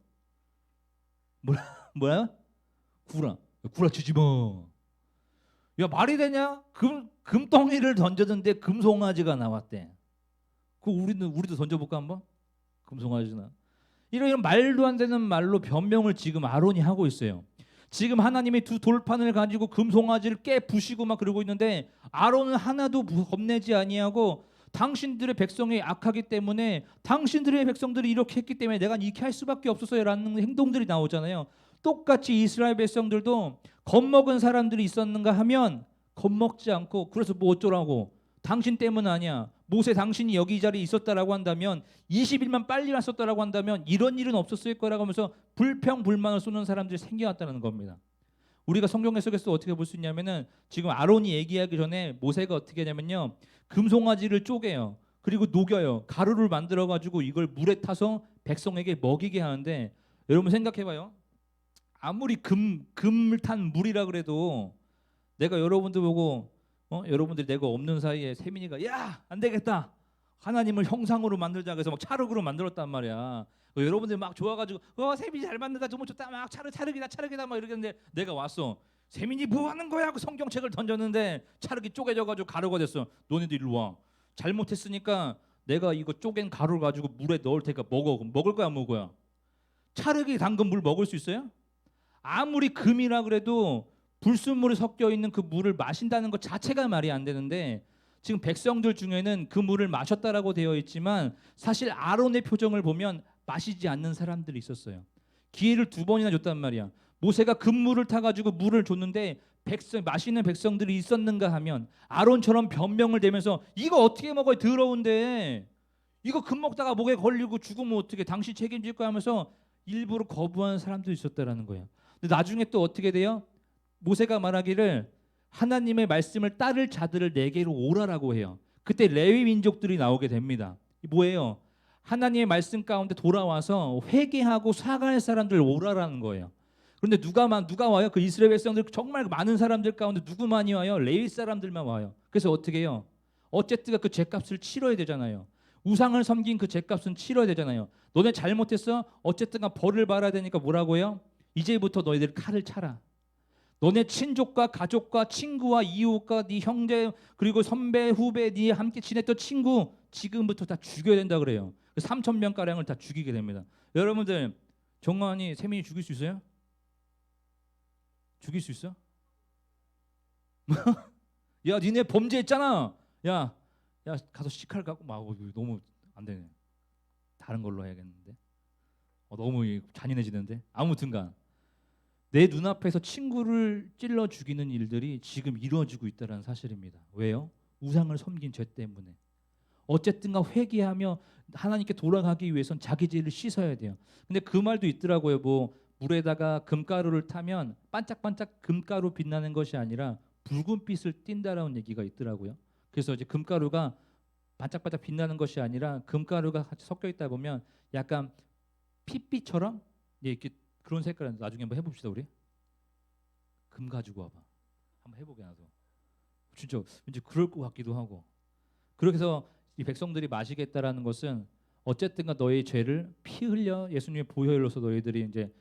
뭐야? 구라치지 마. 야 말이 되냐? 금덩이를 던졌는데 금송아지가 나왔대. 그 우리도 던져볼까 한번? 금송아지나. 이런 말도 안 되는 말로 변명을 지금 아론이 하고 있어요. 지금 하나님이 두 돌판을 가지고 금송아지를 깨부시고 막 그러고 있는데 아론은 하나도 겁내지 아니하고 당신들의 백성이 악하기 때문에 당신들의 백성들이 이렇게 했기 때문에 내가 이렇게 할 수밖에 없었어요라는 행동들이 나오잖아요. 똑같이 이스라엘 백성들도 겁먹은 사람들이 있었는가 하면 겁먹지 않고 그래서 뭐 어쩌라고 당신 때문 아니야. 모세 당신이 여기 이 자리에 있었다라고 한다면 20일만 빨리 왔었다라고 한다면 이런 일은 없었을 거라고 하면서 불평불만을 쏘는 사람들이 생겨났다는 겁니다. 우리가 성경 해석에서 어떻게 볼 수 있냐면은 지금 아론이 얘기하기 전에 모세가 어떻게 하냐면요. 금송아지를 쪼개요. 그리고 녹여요. 가루를 만들어 가지고 이걸 물에 타서 백성에게 먹이게 하는데 여러분 생각해 봐요. 아무리 금을 탄 물이라 그래도 내가 여러분들 보고 여러분들이 내가 없는 사이에 세민이가 야 안 되겠다 하나님을 형상으로 만들자 그래서 막 찰흙으로 만들었단 말이야. 여러분들 막 좋아가지고 세민이 잘 만든다 너무 좋다 막 찰흙이다 막 이러겠는데 내가 왔어. 세민이 뭐 하는 거야 하고 성경책을 던졌는데 찰흙이 쪼개져가지고 가루가 됐어. 너네들 일로 와. 잘못했으니까 내가 이거 쪼갠 가루를 가지고 물에 넣을 테니까 먹을 거야 안 먹을 거야? 찰흙이 담근 물 먹을 수 있어요? 아무리 금이라 그래도 불순물이 섞여 있는 그 물을 마신다는 것 자체가 말이 안 되는데 지금 백성들 중에는 그 물을 마셨다라고 되어 있지만 사실 아론의 표정을 보면 마시지 않는 사람들이 있었어요. 기회를 2번이나 줬단 말이야. 모세가 금물을 타가지고 물을 줬는데 마시는 백성들이 있었는가 하면 아론처럼 변명을 대면서 이거 어떻게 먹어요 더러운데 이거 금 먹다가 목에 걸리고 죽으면 어떻게 당신 책임질 거야 하면서 일부러 거부하는 사람도 있었다라는 거예요. 근데 나중에 또 어떻게 돼요? 모세가 말하기를 하나님의 말씀을 따를 자들을 내게로 오라라고 해요. 그때 레위 민족들이 나오게 됩니다. 뭐예요? 하나님의 말씀 가운데 돌아와서 회개하고 사과할 사람들 오라라는 거예요. 그런데 누가 와요? 그 이스라엘 백성들 정말 많은 사람들 가운데 누구만이 와요? 레위 사람들만 와요. 그래서 어떻게 해요? 어쨌든 그 죄값을 치러야 되잖아요. 우상을 섬긴 그 죄값은 치러야 되잖아요. 너네 잘못했어? 어쨌든 벌을 받아야 되니까 뭐라고 해요? 이제부터 너희들 칼을 차라. 너네 친족과 가족과 친구와 이웃과 네 형제 그리고 선배 후배 네 함께 지냈던 친구 지금부터 다 죽여야 된다 그래요. 3천 명 가량을 다 죽이게 됩니다. 여러분들 정관이 세민이 죽일 수 있어요? 죽일 수 있어? 야 니네 범죄했잖아. 야 가서 시칼 갖고 막 이거 너무 안 되네. 다른 걸로 해야겠는데. 너무 잔인해지는데. 아무튼간 내 눈앞에서 친구를 찔러 죽이는 일들이 지금 이루어지고 있다는 사실입니다. 왜요? 우상을 섬긴 죄 때문에. 어쨌든가 회개하며 하나님께 돌아가기 위해선 자기 죄를 씻어야 돼요. 근데 그 말도 있더라고요. 뭐 물에다가 금가루를 타면 반짝반짝 금가루 빛나는 것이 아니라 붉은 빛을 띈다라는 얘기가 있더라고요. 그래서 이제 금가루가 반짝반짝 빛나는 것이 아니라 금가루가 같이 섞여 있다 보면 약간 핏빛처럼 이렇게 그런 색깔. 나중에 한번 해봅시다 우리. 금 가지고 와봐. 한번 해보게 나도. 진짜 왠지 그럴 것 같기도 하고. 그렇게 해서 이 백성들이 마시겠다라는 것은 어쨌든가 너의 죄를 피 흘려 예수님의 보혈 흘려서 너희들이 이제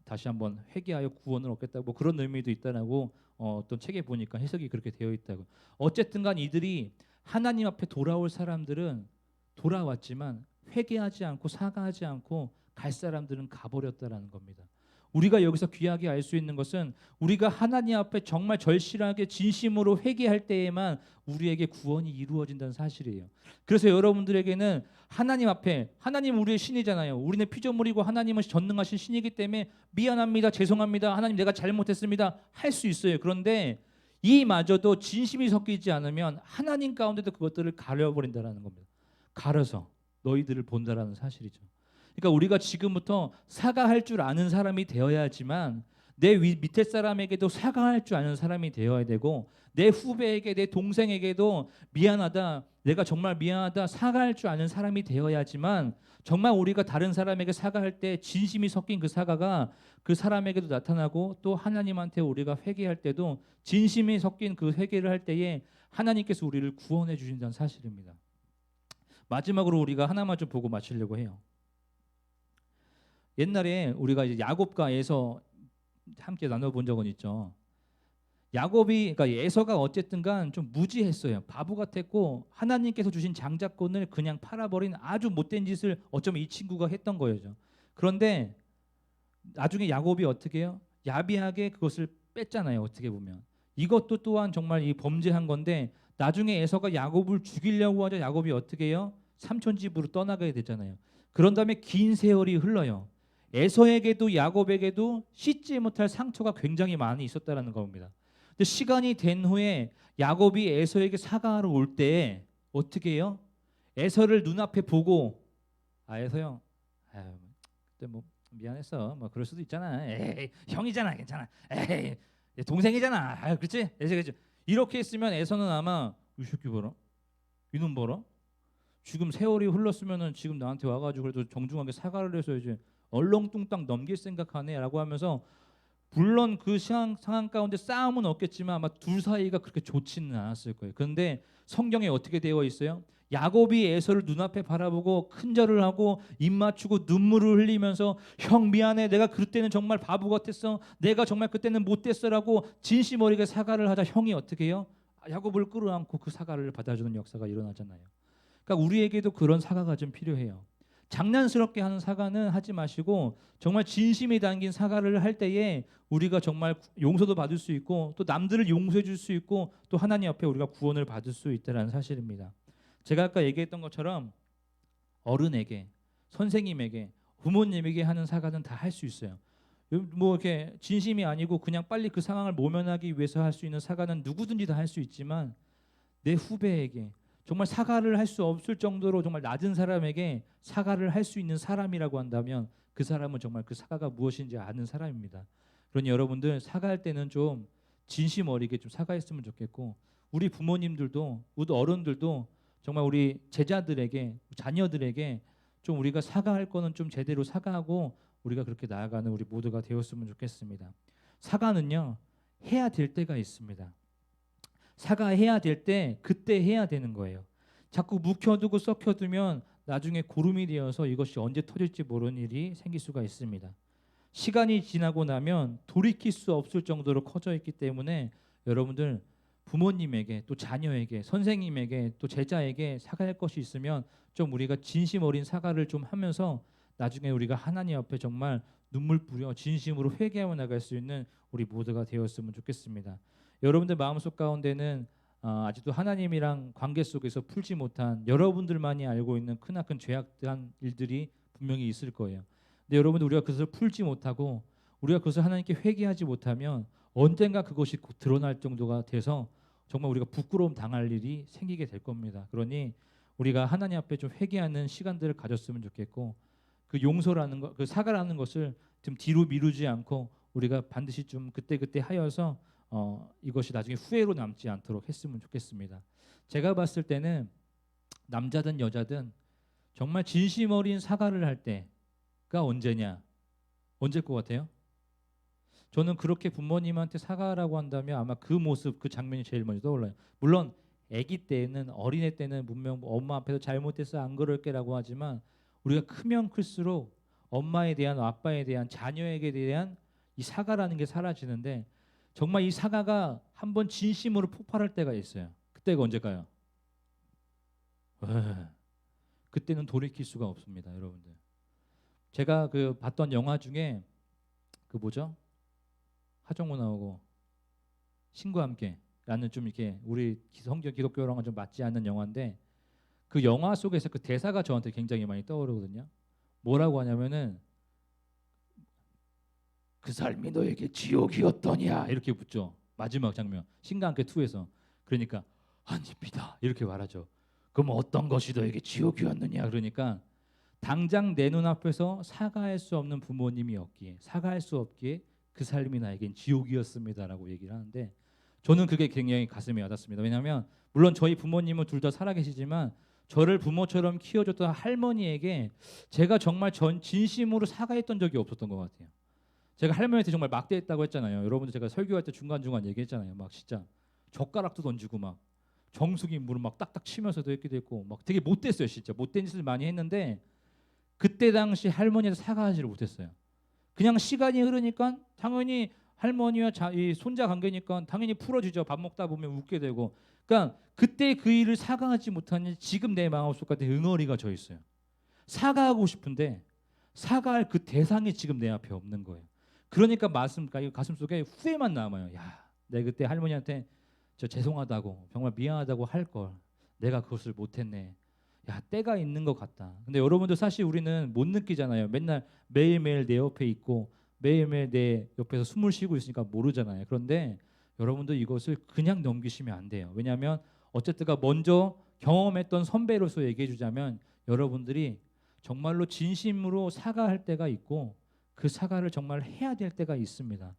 다시 한번 회개하여 구원을 얻겠다. 뭐 그런 의미도 있다라고 어떤 책에 보니까 해석이 그렇게 되어 있다고. 어쨌든간 이들이 하나님 앞에 돌아올 사람들은 돌아왔지만 회개하지 않고 사과하지 않고 갈 사람들은 가버렸다라는 겁니다. 우리가 여기서 귀하게 알 수 있는 것은 우리가 하나님 앞에 정말 절실하게 진심으로 회개할 때에만 우리에게 구원이 이루어진다는 사실이에요. 그래서 여러분들에게는 하나님 앞에, 하나님 우리의 신이잖아요. 우리는 피조물이고 하나님은 전능하신 신이기 때문에 미안합니다, 죄송합니다, 하나님 내가 잘못했습니다 할 수 있어요. 그런데 이마저도 진심이 섞이지 않으면 하나님 가운데도 그것들을 가려버린다는 겁니다. 가려서 너희들을 본다라는 사실이죠. 그러니까 우리가 지금부터 사과할 줄 아는 사람이 되어야지만 내 밑에 사람에게도 사과할 줄 아는 사람이 되어야 되고 내 후배에게 내 동생에게도 미안하다, 내가 정말 미안하다 사과할 줄 아는 사람이 되어야지만 정말 우리가 다른 사람에게 사과할 때 진심이 섞인 그 사과가 그 사람에게도 나타나고 또 하나님한테 우리가 회개할 때도 진심이 섞인 그 회개를 할 때에 하나님께서 우리를 구원해 주신다는 사실입니다. 마지막으로 우리가 하나만 좀 보고 마치려고 해요. 옛날에 우리가 이제 야곱과 에서 함께 나눠본 적은 있죠. 야곱이 그러니까 에서가 어쨌든간 좀 무지했어요. 바보 같았고 하나님께서 주신 장자권을 그냥 팔아버린 아주 못된 짓을 어쩌면 이 친구가 했던 거예요. 그런데 나중에 야곱이 어떻게 해요? 야비하게 그것을 뺐잖아요. 어떻게 보면 이것도 또한 정말 이 범죄한 건데 나중에 에서가 야곱을 죽이려고 하자 야곱이 어떻게 해요? 삼촌 집으로 떠나게 되잖아요. 그런 다음에 긴 세월이 흘러요. 에서에게도 야곱에게도 씻지 못할 상처가 굉장히 많이 있었다라는 겁니다. 근데 시간이 된 후에 야곱이 에서에게 사과하러 올 때 어떻게 해요? 에서를 눈앞에 보고 에서 형, 그때 뭐 미안했어, 뭐 그럴 수도 있잖아. 에이, 형이잖아, 괜찮아. 에이, 동생이잖아. 그렇지? 그렇지. 이렇게 했으면 에서는 아마 이 새끼 봐라, 이놈 봐라. 지금 세월이 흘렀으면은 지금 나한테 와가지고 그래도 정중하게 사과를 해서 이제 얼렁뚱땅 넘길 생각하네라고 하면서 물론 그 상황 가운데 싸움은 없겠지만 아마 둘 사이가 그렇게 좋지는 않았을 거예요. 그런데 성경에 어떻게 되어 있어요? 야곱이 에서를 눈앞에 바라보고 큰절을 하고 입 맞추고 눈물을 흘리면서 형 미안해, 내가 그때는 정말 바보 같았어, 내가 정말 그때는 못됐어라고 진심 어리게 사과를 하자 형이 어떻게 해요? 야곱을 끌어안고 그 사과를 받아주는 역사가 일어나잖아요. 그러니까 우리에게도 그런 사과가 좀 필요해요. 장난스럽게 하는 사과는 하지 마시고 정말 진심이 담긴 사과를 할 때에 우리가 정말 용서도 받을 수 있고 또 남들을 용서해 줄 수 있고 또 하나님 앞에 우리가 구원을 받을 수 있다는 사실입니다. 제가 아까 얘기했던 것처럼 어른에게, 선생님에게, 부모님에게 하는 사과는 다 할 수 있어요. 뭐 이렇게 진심이 아니고 그냥 빨리 그 상황을 모면하기 위해서 할 수 있는 사과는 누구든지 다 할 수 있지만 내 후배에게 정말 사과를 할 수 없을 정도로 정말 낮은 사람에게 사과를 할 수 있는 사람이라고 한다면 그 사람은 정말 그 사과가 무엇인지 아는 사람입니다. 그러니 여러분들 사과할 때는 좀 진심 어리게 좀 사과했으면 좋겠고 우리 부모님들도 우리 어른들도 정말 우리 제자들에게 자녀들에게 좀 우리가 사과할 거는 좀 제대로 사과하고 우리가 그렇게 나아가는 우리 모두가 되었으면 좋겠습니다. 사과는요 해야 될 때가 있습니다. 사과해야 될 때 그때 해야 되는 거예요. 자꾸 묵혀두고 썩혀두면 나중에 고름이 되어서 이것이 언제 터질지 모르는 일이 생길 수가 있습니다. 시간이 지나고 나면 돌이킬 수 없을 정도로 커져 있기 때문에 여러분들 부모님에게 또 자녀에게 선생님에게 또 제자에게 사과할 것이 있으면 좀 우리가 진심 어린 사과를 좀 하면서 나중에 우리가 하나님 앞에 정말 눈물 뿌려 진심으로 회개하며 나갈 수 있는 우리 모두가 되었으면 좋겠습니다. 여러분들 마음속 가운데는 아직도 하나님이랑 관계 속에서 풀지 못한 여러분들만이 알고 있는 크나큰 죄악한 일들이 분명히 있을 거예요. 근데 여러분들 우리가 그것을 풀지 못하고 우리가 그것을 하나님께 회개하지 못하면 언젠가 그것이 곧 드러날 정도가 돼서 정말 우리가 부끄러움 당할 일이 생기게 될 겁니다. 그러니 우리가 하나님 앞에 좀 회개하는 시간들을 가졌으면 좋겠고 그 용서라는 것, 그 사과라는 것을 좀 뒤로 미루지 않고 우리가 반드시 좀 그때그때 하여서 이것이 나중에 후회로 남지 않도록 했으면 좋겠습니다. 제가 봤을 때는 남자든 여자든 정말 진심 어린 사과를 할 때가 언제냐? 언제일 것 같아요? 저는 그렇게 부모님한테 사과라고 한다면 아마 그 모습, 그 장면이 제일 먼저 떠올라요. 물론 아기 때는 어린애 때는 분명 엄마 앞에서 잘못해서 안 그럴게라고 하지만 우리가 크면 클수록 엄마에 대한 아빠에 대한 자녀에게 대한 이 사과라는 게 사라지는데 정말 이 사과가 한번 진심으로 폭발할 때가 있어요. 그때가 언제일까요? 그때는 돌이킬 수가 없습니다, 여러분들. 제가 그 봤던 영화 중에 그 뭐죠? 하정우 나오고 신과 함께라는 좀 이렇게 우리 성경 기독교랑은 좀 맞지 않는 영화인데 그 영화 속에서 그 대사가 저한테 굉장히 많이 떠오르거든요. 뭐라고 하냐면은 그 삶이 너에게 지옥이었더냐 이렇게 묻죠. 마지막 장면 신과 함께 2에서. 그러니까 아닙니다 이렇게 말하죠. 그럼 어떤 것이 너에게 지옥이었느냐. 그러니까 당장 내 눈앞에서 사과할 수 없는 부모님이 없기에 사과할 수 없기에 그 삶이 나에겐 지옥이었습니다라고 얘기를 하는데 저는 그게 굉장히 가슴에 와닿습니다. 왜냐하면 물론 저희 부모님은 둘 다 살아계시지만 저를 부모처럼 키워줬던 할머니에게 제가 정말 진심으로 사과했던 적이 없었던 것 같아요. 제가 할머니한테 정말 막대했다고 했잖아요. 여러분들 제가 설교할 때 중간중간 얘기했잖아요. 막 진짜 젓가락도 던지고 막 정수기 물을 막 딱딱 치면서도 했기도 했고 막 되게 못됐어요. 진짜 못된 짓을 많이 했는데 그때 당시 할머니한테 사과하지를 못했어요. 그냥 시간이 흐르니까 당연히 할머니와 이 손자 관계니까 당연히 풀어지죠. 밥 먹다 보면 웃게 되고. 그러니까 그때 그 일을 사과하지 못하니 지금 내 마음속 같은 응어리가 져 있어요. 사과하고 싶은데 사과할 그 대상이 지금 내 앞에 없는 거예요. 그러니까 가슴속에 후회만 남아요. 야, 내가 그때 할머니한테 저 죄송하다고 정말 미안하다고 할 걸 내가 그것을 못했네. 야, 때가 있는 것 같다. 근데 여러분들 사실 우리는 못 느끼잖아요. 맨날 매일매일 내 옆에 있고 매일매일 내 옆에서 숨을 쉬고 있으니까 모르잖아요. 그런데 여러분들 이것을 그냥 넘기시면 안 돼요. 왜냐하면 어쨌든가 먼저 경험했던 선배로서 얘기해 주자면 여러분들이 정말로 진심으로 사과할 때가 있고 그 사과를 정말 해야 될 때가 있습니다.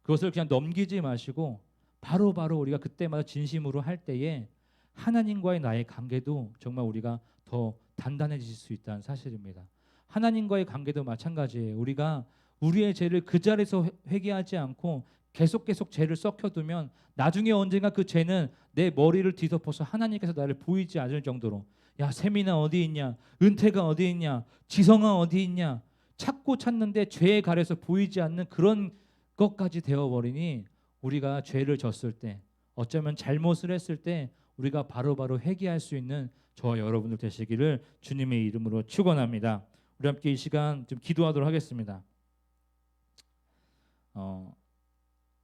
그것을 그냥 넘기지 마시고 바로바로 우리가 그때마다 진심으로 할 때에 하나님과의 나의 관계도 정말 우리가 더 단단해질 수 있다는 사실입니다. 하나님과의 관계도 마찬가지예요. 우리가 우리의 죄를 그 자리에서 회개하지 않고 계속 죄를 썩혀두면 나중에 언젠가 그 죄는 내 머리를 뒤덮어서 하나님께서 나를 보이지 않을 정도로 야 세민아 어디 있냐, 은퇴가 어디 있냐, 지성아 어디 있냐 찾고 찾는데 죄에 가려서 보이지 않는 그런 것까지 되어버리니 우리가 죄를 졌을 때 어쩌면 잘못을 했을 때 우리가 바로바로 회개할 수 있는 저와 여러분들 되시기를 주님의 이름으로 축원합니다. 우리 함께 이 시간 좀 기도하도록 하겠습니다.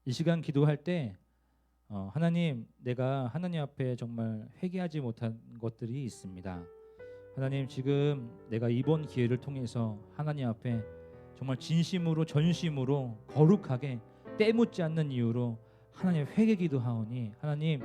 이 시간 기도할 때 하나님, 내가 하나님 앞에 정말 회개하지 못한 것들이 있습니다. 하나님, 지금 내가 이번 기회를 통해서 하나님 앞에 정말 진심으로 전심으로 거룩하게 때묻지 않는 이유로 하나님 회개 기도하오니 하나님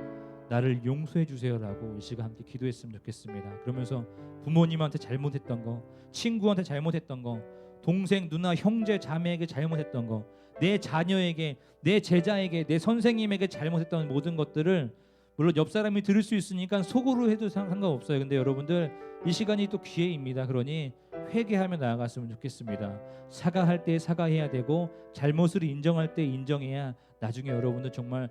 나를 용서해 주세요라고 이 시간 함께 기도했으면 좋겠습니다. 그러면서 부모님한테 잘못했던 거, 친구한테 잘못했던 거, 동생, 누나, 형제, 자매에게 잘못했던 거, 내 자녀에게, 내 제자에게, 내 선생님에게 잘못했던 모든 것들을 물론 옆 사람이 들을 수 있으니까 속으로 해도 상관없어요. 근데 여러분들 이 시간이 또 기회입니다. 그러니 회개하며 나아갔으면 좋겠습니다. 사과할 때 사과해야 되고 잘못을 인정할 때 인정해야 나중에 여러분들 정말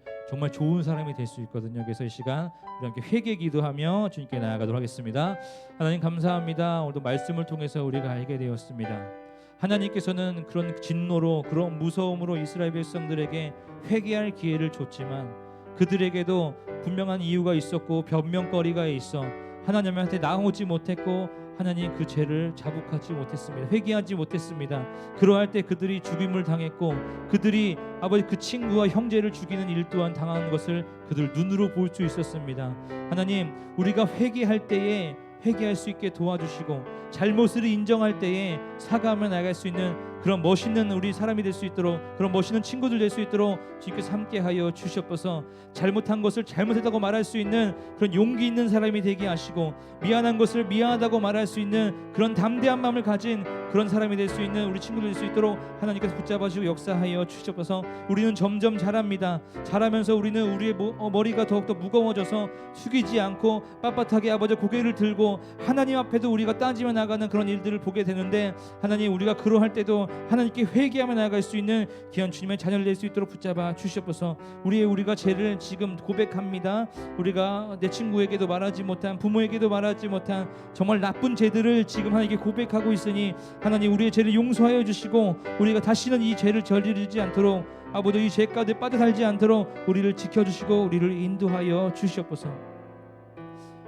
좋은 사람이 될 수 있거든요. 그래서 이 시간 우리 함께 회개 기도하며 주님께 나아가도록 하겠습니다. 하나님 감사합니다. 오늘도 말씀을 통해서 우리가 알게 되었습니다. 하나님께서는 그런 진노로 그런 무서움으로 이스라엘 백성들에게 회개할 기회를 줬지만 그들에게도 분명한 이유가 있었고 변명거리가 있어 하나님한테 나오지 못했고 하나님 그 죄를 자복하지 못했습니다. 회개하지 못했습니다. 그러할 때 그들이 죽임을 당했고 그들이 아버지 그 친구와 형제를 죽이는 일 또한 당한 것을 그들 눈으로 볼 수 있었습니다. 하나님 우리가 회개할 때에 회개할 수 있게 도와주시고 잘못을 인정할 때에 사과하며 나갈 수 있는 그런 멋있는 우리 사람이 될 수 있도록 그런 멋있는 친구들 될 수 있도록 주님께서 함께하여 주시옵소서. 잘못한 것을 잘못했다고 말할 수 있는 그런 용기 있는 사람이 되게 하시고 미안한 것을 미안하다고 말할 수 있는 그런 담대한 마음을 가진 그런 사람이 될 수 있는 우리 친구들 될 수 있도록 하나님께서 붙잡아주시고 역사하여 주시옵소서. 우리는 점점 자랍니다. 자라면서 우리는 우리의 머리가 더욱더 무거워져서 숙이지 않고 빳빳하게 아버지 고개를 들고 하나님 앞에도 우리가 따지며 나가는 그런 일들을 보게 되는데 하나님 우리가 그러할 때도 하나님께 회개하며 나아갈 수 있는 귀한 주님의 자녀를 될 수 있도록 붙잡아 주시옵소서. 우리가 죄를 지금 고백합니다. 우리가 내 친구에게도 말하지 못한 부모에게도 말하지 못한 정말 나쁜 죄들을 지금 하나님께 고백하고 있으니 하나님 우리의 죄를 용서하여 주시고 우리가 다시는 이 죄를 저지르지 않도록 아버지 이 죄 가운데 빠져 살지 않도록 우리를 지켜주시고 우리를 인도하여 주시옵소서.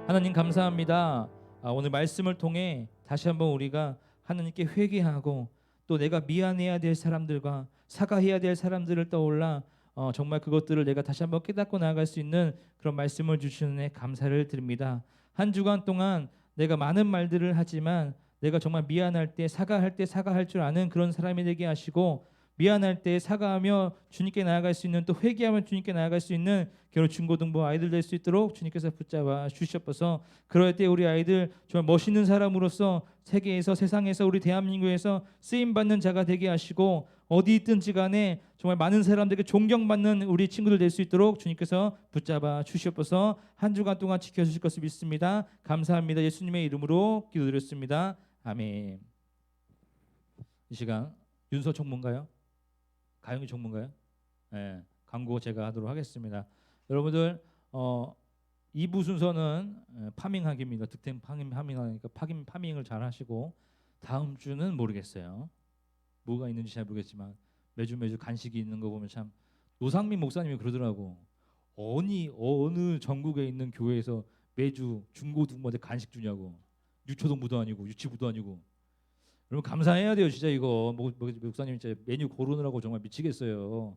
하나님 감사합니다. 오늘 말씀을 통해 다시 한번 우리가 하나님께 회개하고 또 내가 미안해야 될 사람들과 사과해야 될 사람들을 떠올라 정말 그것들을 내가 다시 한번 깨닫고 나아갈 수 있는 그런 말씀을 주시는 데 감사를 드립니다. 한 주간 동안 내가 많은 말들을 하지만 내가 정말 미안할 때 사과할 줄 아는 그런 사람이 되게 하시고 미안할 때 사과하며 주님께 나아갈 수 있는 또 회개하며 주님께 나아갈 수 있는 결혼 중고등부 아이들 될 수 있도록 주님께서 붙잡아 주시옵소서. 그럴 때 우리 아이들 정말 멋있는 사람으로서 세계에서 세상에서 우리 대한민국에서 쓰임받는 자가 되게 하시고 어디 있든지 간에 정말 많은 사람들에게 존경받는 우리 친구들 될 수 있도록 주님께서 붙잡아 주시옵소서. 한 주간 동안 지켜주실 것을 믿습니다. 감사합니다. 예수님의 이름으로 기도드렸습니다. 아멘. 이 시간 윤서 총무인가요? 가영이 총무인가요? 네, 광고 제가 하도록 하겠습니다. 여러분들 2부 순서는 파밍하기입니다. 득템 파밍하니까 파밍을 잘 하시고 다음 주는 모르겠어요. 뭐가 있는지 잘 모르겠지만 매주 간식이 있는 거 보면 참 노상민 목사님이 그러더라고. 어느 전국에 있는 교회에서 매주 중고등부한테 간식 주냐고. 유초등부도 아니고 유치부도 아니고. 여러분 감사해야 돼요 진짜 이거. 목사님 진짜 메뉴 고르느라고 정말 미치겠어요.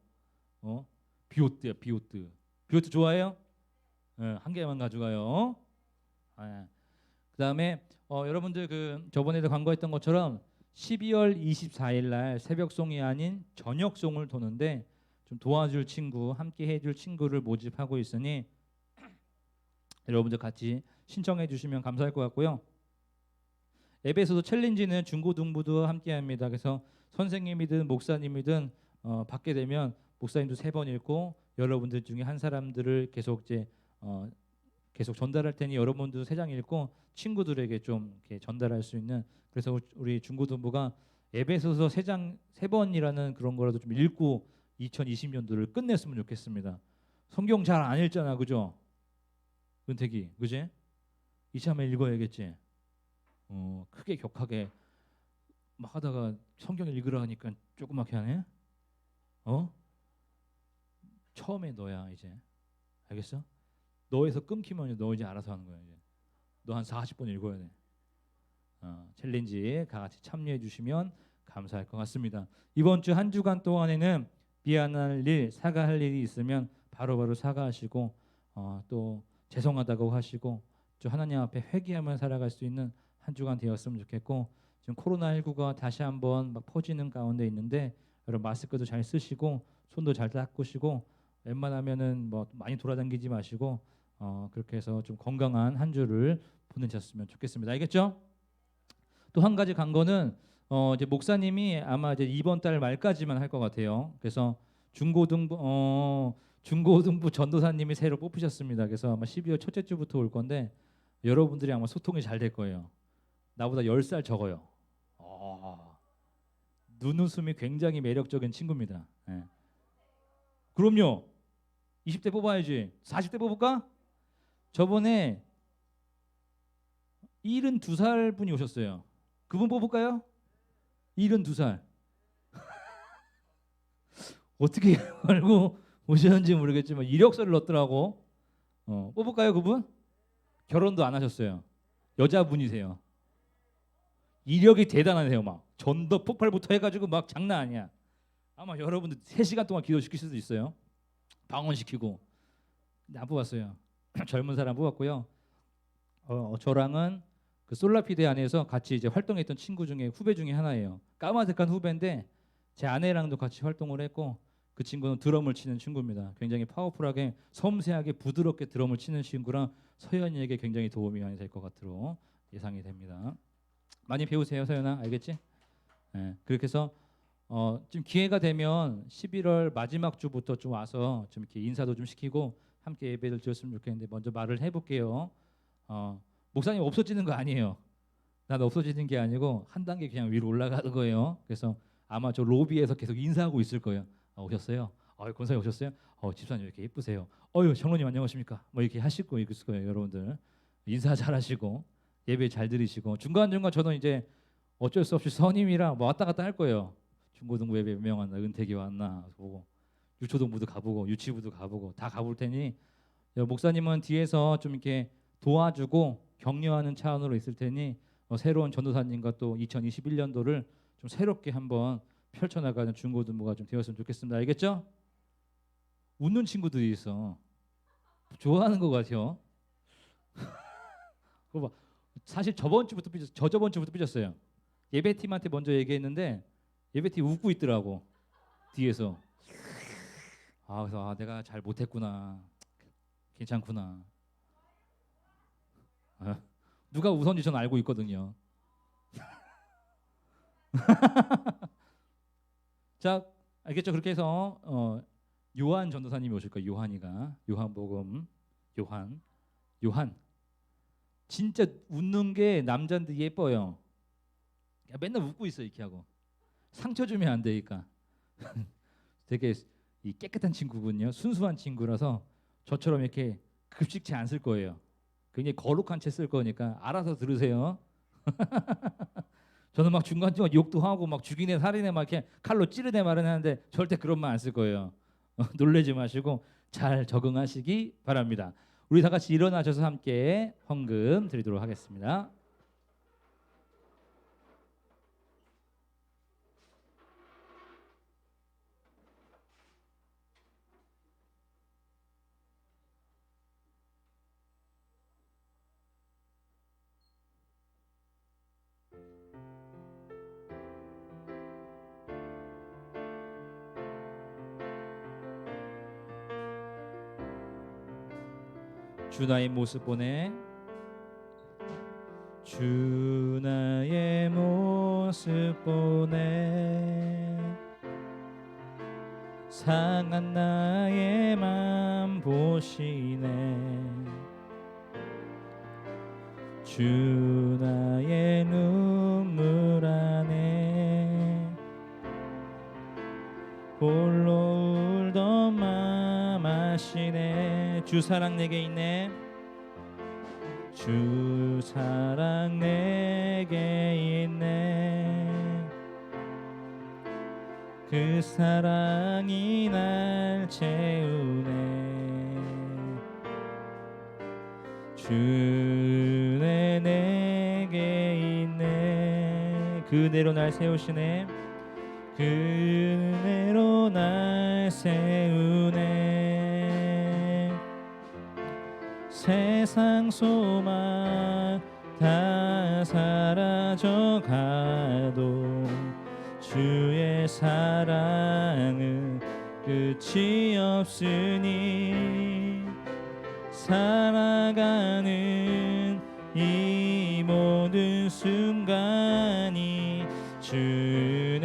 비오트야 비오트. 비오트 좋아해요? 네, 한 개만 가져가요. 그다음에 여러분들 그 저번에도 광고했던 것처럼 12월 24일 날 새벽송이 아닌 저녁송을 도는데 좀 도와줄 친구, 함께 해줄 친구를 모집하고 있으니 여러분들 같이 신청해 주시면 감사할 것 같고요. 앱에서도 챌린지는 중고등부도 함께합니다. 그래서 선생님이든 목사님이든 받게 되면 목사님도 3번 읽고 여러분들 중에 한 사람들을 계속 전달할 테니 여러분들도 3장 읽고 친구들에게 좀 이렇게 전달할 수 있는. 그래서 우리 중고등부가 앱에서도 3번이라는 그런 거라도 좀 읽고 2020년도를 끝냈으면 좋겠습니다. 성경 잘 안 읽잖아, 그죠? 은택이, 그지? 이제 한번 읽어야겠지. 크게 격하게 막 하다가 성경 읽으라 하니까 조그맣게 하네. 처음에 너야 이제. 알겠어? 너에서 끊기면 너 이제 알아서 하는 거야 이제. 너 한 40번 읽어야 돼. 챌린지 다 같이 참여해 주시면 감사할 것 같습니다. 이번 주 한 주간 동안에는 미안할 일, 사과할 일이 있으면 바로바로 사과하시고 또 죄송하다고 하시고 또 하나님 앞에 회개하며 살아갈 수 있는 한 주간 되었으면 좋겠고, 지금 코로나19가 다시 한번 막 퍼지는 가운데 있는데 여러분 마스크도 잘 쓰시고 손도 잘 닦으시고 웬만하면은 뭐 많이 돌아다니지 마시고 그렇게 해서 좀 건강한 한 주를 보내셨으면 좋겠습니다. 알겠죠? 또 한 가지 간거는 이제 목사님이 아마 이제 이번 달 말까지만 할 것 같아요. 그래서 중고등부 전도사님이 새로 뽑히셨습니다. 그래서 아마 12월 첫째 주부터 올 건데 여러분들이 아마 소통이 잘 될 거예요. 나보다 10살 적어요. 눈웃음이 굉장히 매력적인 친구입니다. 네. 그럼요. 20대 뽑아야지. 40대 뽑을까? 저번에 72살 분이 오셨어요. 그분 뽑을까요? 72살. 어떻게 알고 오셨는지 모르겠지만 이력서를 넣었더라고. 뽑을까요, 그분? 결혼도 안 하셨어요. 여자분이세요. 이력이 대단하세요. 막 전도 폭발부터 해가지고 막 장난 아니야. 아마 여러분들 3시간 동안 기도시킬 수도 있어요. 방언시키고. 근데 안 뽑았어요. 젊은 사람 뽑았고요. 저랑은 그 솔라피데 안에서 같이 이제 활동했던 친구 중에 후배 중에 하나예요. 까마득한 후배인데 제 아내랑도 같이 활동을 했고 그 친구는 드럼을 치는 친구입니다. 굉장히 파워풀하게 섬세하게 부드럽게 드럼을 치는 친구라 서연이에게 굉장히 도움이 많이 될 것 같도록 예상이 됩니다. 많이 배우세요, 서연아. 알겠지? 네, 그렇게 해서 좀 기회가 되면 11월 마지막 주부터 좀 와서 좀 이렇게 인사도 좀 시키고 함께 예배를 드렸으면 좋겠는데 먼저 말을 해볼게요. 목사님 없어지는 거 아니에요. 난 없어지는 게 아니고 한 단계 그냥 위로 올라가는 거예요. 그래서 아마 저 로비에서 계속 인사하고 있을 거예요. 오셨어요? 권사님 오셨어요? 집사님 이렇게 예쁘세요. 장로님 안녕하십니까? 뭐 이렇게 하실 거예요, 여러분들. 인사 잘하시고 예배 잘 들으시고 중간중간 저는 이제 어쩔 수 없이 선임이라 뭐 왔다 갔다 할 거예요. 중고등부 예배 몇 명 왔나, 은퇴기 왔나 보고 유초등부도 가보고 유치부도 가보고 다 가볼 테니 목사님은 뒤에서 좀 이렇게 도와주고 격려하는 차원으로 있을 테니 새로운 전도사님과 또 2021년도를 좀 새롭게 한번 펼쳐나가는 중고등부가 좀 되었으면 좋겠습니다. 알겠죠? 웃는 친구들이 있어. 좋아하는 것 같아요. 그거 봐. 사실 저번 주부터 삐졌어요. 예배팀한테 먼저 얘기했는데 예배팀 웃고 있더라고 뒤에서. 그래서 내가 잘 못했구나. 괜찮구나. 누가 우선인지 저는 알고 있거든요. 자, 알겠죠? 그렇게 해서 요한 전도사님이 오실 거예요. 요한복음 요한 진짜 웃는 게 남자인데 예뻐요. 맨날 웃고 있어 이렇게 하고 상처 주면 안 되니까. 되게 이 깨끗한 친구군요. 순수한 친구라서 저처럼 이렇게 급식체 안 쓸 거예요. 굉장히 거룩한 채 쓸 거니까 알아서 들으세요. 저는 막 중간중간 욕도 하고 막 죽이네 살이네 막 이렇게 칼로 찌르네 말은 하는데 절대 그런 말 안 쓸 거예요. 놀라지 마시고 잘 적응하시기 바랍니다. 우리 다 같이 일어나셔서 함께 헌금 드리도록 하겠습니다. 주 나의 모습 보내. 주 나의 모습 보내. 상한 나의 맘 보시네. 주 나의 눈물 안에 홀로 울던 맘 아시네. 주 사랑 내게 있네. 주 사랑 내게 있네. 그 사랑이 날 채우네. 주네 내게 있네. 그대로 날 세우시네. 그대로 날 세우네. 세상 소망 다 사라져가도 주의 사랑은 끝이 없으니 살아가는 이 모든 순간이 주의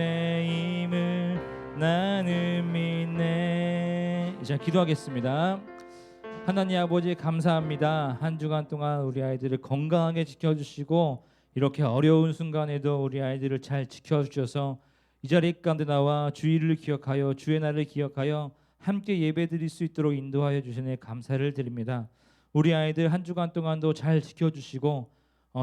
힘을 나는 믿네. 이제 기도하겠습니다. 하나님 아버지 감사합니다. 한 주간 동안 우리 아이들을 건강하게 지켜주시고 이렇게 어려운 순간에도 우리 아이들을 잘 지켜주셔서 이 자리 가운데 나와 주일을 기억하여 주의 날을 기억하여 함께 예배드릴 수 있도록 인도하여 주시니 감사를 드립니다. 우리 아이들 한 주간 동안도 잘 지켜주시고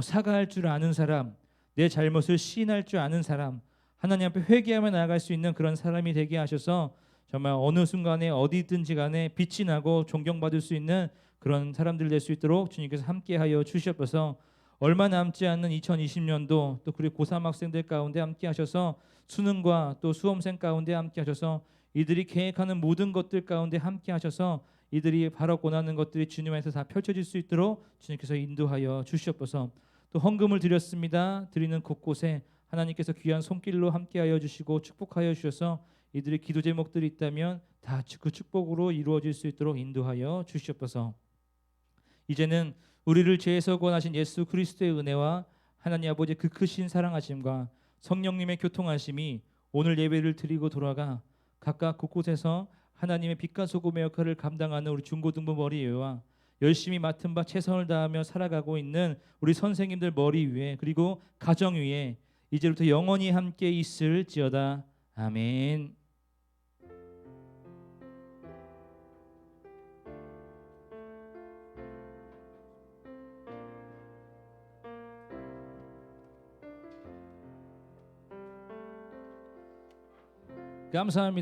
사과할 줄 아는 사람, 내 잘못을 시인할 줄 아는 사람, 하나님 앞에 회개하며 나아갈 수 있는 그런 사람이 되게 하셔서 정말 어느 순간에 어디든지 간에 빛이 나고 존경받을 수 있는 그런 사람들 될 수 있도록 주님께서 함께하여 주시옵소서. 얼마 남지 않는 2020년도 또 그리고 고3 학생들 가운데 함께 하셔서 수능과 또 수험생 가운데 함께 하셔서 이들이 계획하는 모든 것들 가운데 함께 하셔서 이들이 바로 원하는 것들이 주님 안에서 다 펼쳐질 수 있도록 주님께서 인도하여 주시옵소서. 또 헌금을 드렸습니다. 드리는 곳곳에 하나님께서 귀한 손길로 함께하여 주시고 축복하여 주셔서 이들의 기도 제목들이 있다면 다 그 축복으로 이루어질 수 있도록 인도하여 주시옵소서. 이제는 우리를 죄에서 구원하신 예수 그리스도의 은혜와 하나님 아버지의 그 크신 사랑하심과 성령님의 교통하심이 오늘 예배를 드리고 돌아가 각각 곳곳에서 하나님의 빛과 소금의 역할을 감당하는 우리 중고등부 머리 위와 열심히 맡은 바 최선을 다하며 살아가고 있는 우리 선생님들 머리 위에 그리고 가정 위에 이제부터 영원히 함께 있을지어다. 아멘. 감사합니다.